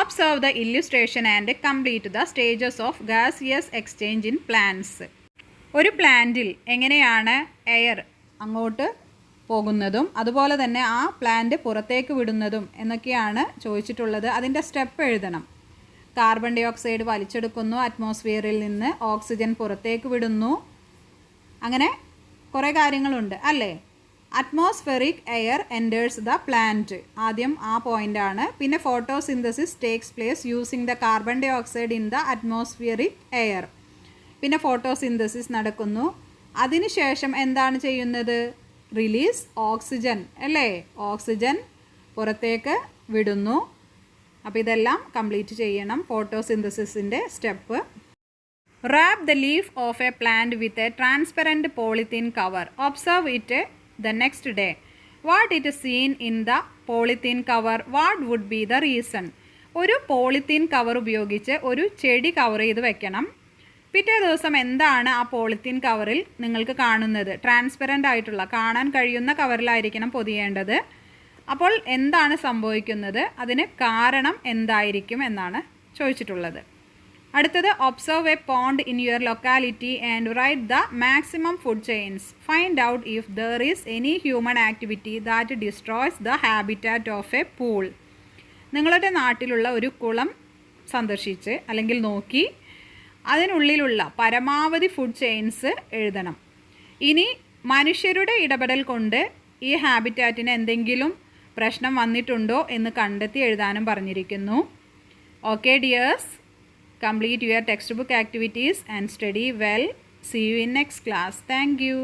S1: Observe the illustration and complete the stages of gaseous exchange in plants. ഒരു പ്ലാന്റിൽ എങ്ങനെയാണ് എയർ അങ്ങോട്ട് പോകുന്നതും അതുപോലെ തന്നെ ആ പ്ലാന്റ് പുറത്തേക്ക് വിടുന്നതും എന്നൊക്കെയാണ് ചോദിച്ചിട്ടുള്ളത്. അതിൻ്റെ സ്റ്റെപ്പ് എഴുതണം. കാർബൺ ഡൈ ഓക്സൈഡ് വലിച്ചെടുക്കുന്നു, അറ്റ്മോസ്ഫിയറിൽ നിന്ന് ഓക്സിജൻ പുറത്തേക്ക് വിടുന്നു, അങ്ങനെ കുറേ കാര്യങ്ങളുണ്ട് അല്ലേ? Atmospheric air enters the plant, ആദ്യം ആ പോയിൻ്റാണ്. പിന്നെ photosynthesis takes place using the carbon dioxide in the atmospheric air. പിന്നെ ഫോട്ടോസിന്തസിസ് നടക്കുന്നു. അതിനുശേഷം എന്താണ് ചെയ്യുന്നത്? റിലീസ് ഓക്സിജൻ അല്ലേ? ഓക്സിജൻ പുറത്തേക്ക് വിടുന്നു. അപ്പോൾ ഇതെല്ലാം കംപ്ലീറ്റ് ചെയ്യണം ഫോട്ടോസിന്തസിസിൻ്റെ step. Wrap the leaf of a plant with a transparent polythene cover. Observe it the next day. What it is seen in the polythene cover? What would be the reason? ഒരു polythene cover ഉപയോഗിച്ച് ഒരു ചെടി cover ചെയ്ത് വെക്കണം. പിറ്റേ ദിവസം എന്താണ് ആ പോളിത്തീൻ കവറിൽ നിങ്ങൾക്ക് കാണുന്നത്? ട്രാൻസ്പെറൻ്റ് ആയിട്ടുള്ള കാണാൻ കഴിയുന്ന കവറിലായിരിക്കണം പൊതിയേണ്ടത്. അപ്പോൾ എന്താണ് സംഭവിക്കുന്നത്? അതിന് കാരണം എന്തായിരിക്കും എന്നാണ് ചോദിച്ചിട്ടുള്ളത്. അടുത്തത് observe A pond in your locality and write the maximum food chains. Find out if there is any human activity that destroys the habitat of A pool. നിങ്ങളുടെ നാട്ടിലുള്ള ഒരു കുളം സന്ദർശിച്ച് അല്ലെങ്കിൽ നോക്കി അതിനുള്ളിലുള്ള പരമാവധി ഫുഡ് ചെയിൻസ് എഴുതണം. ഇനി മനുഷ്യരുടെ ഇടപെടൽ കൊണ്ട് ഈ ഹാബിറ്റാറ്റിന് എന്തെങ്കിലും പ്രശ്നം വന്നിട്ടുണ്ടോ എന്ന് കണ്ടെത്തി എഴുതാനും പറഞ്ഞിരിക്കുന്നു. Okay dears, complete your textbook activities and study well. See you in next class. Thank you.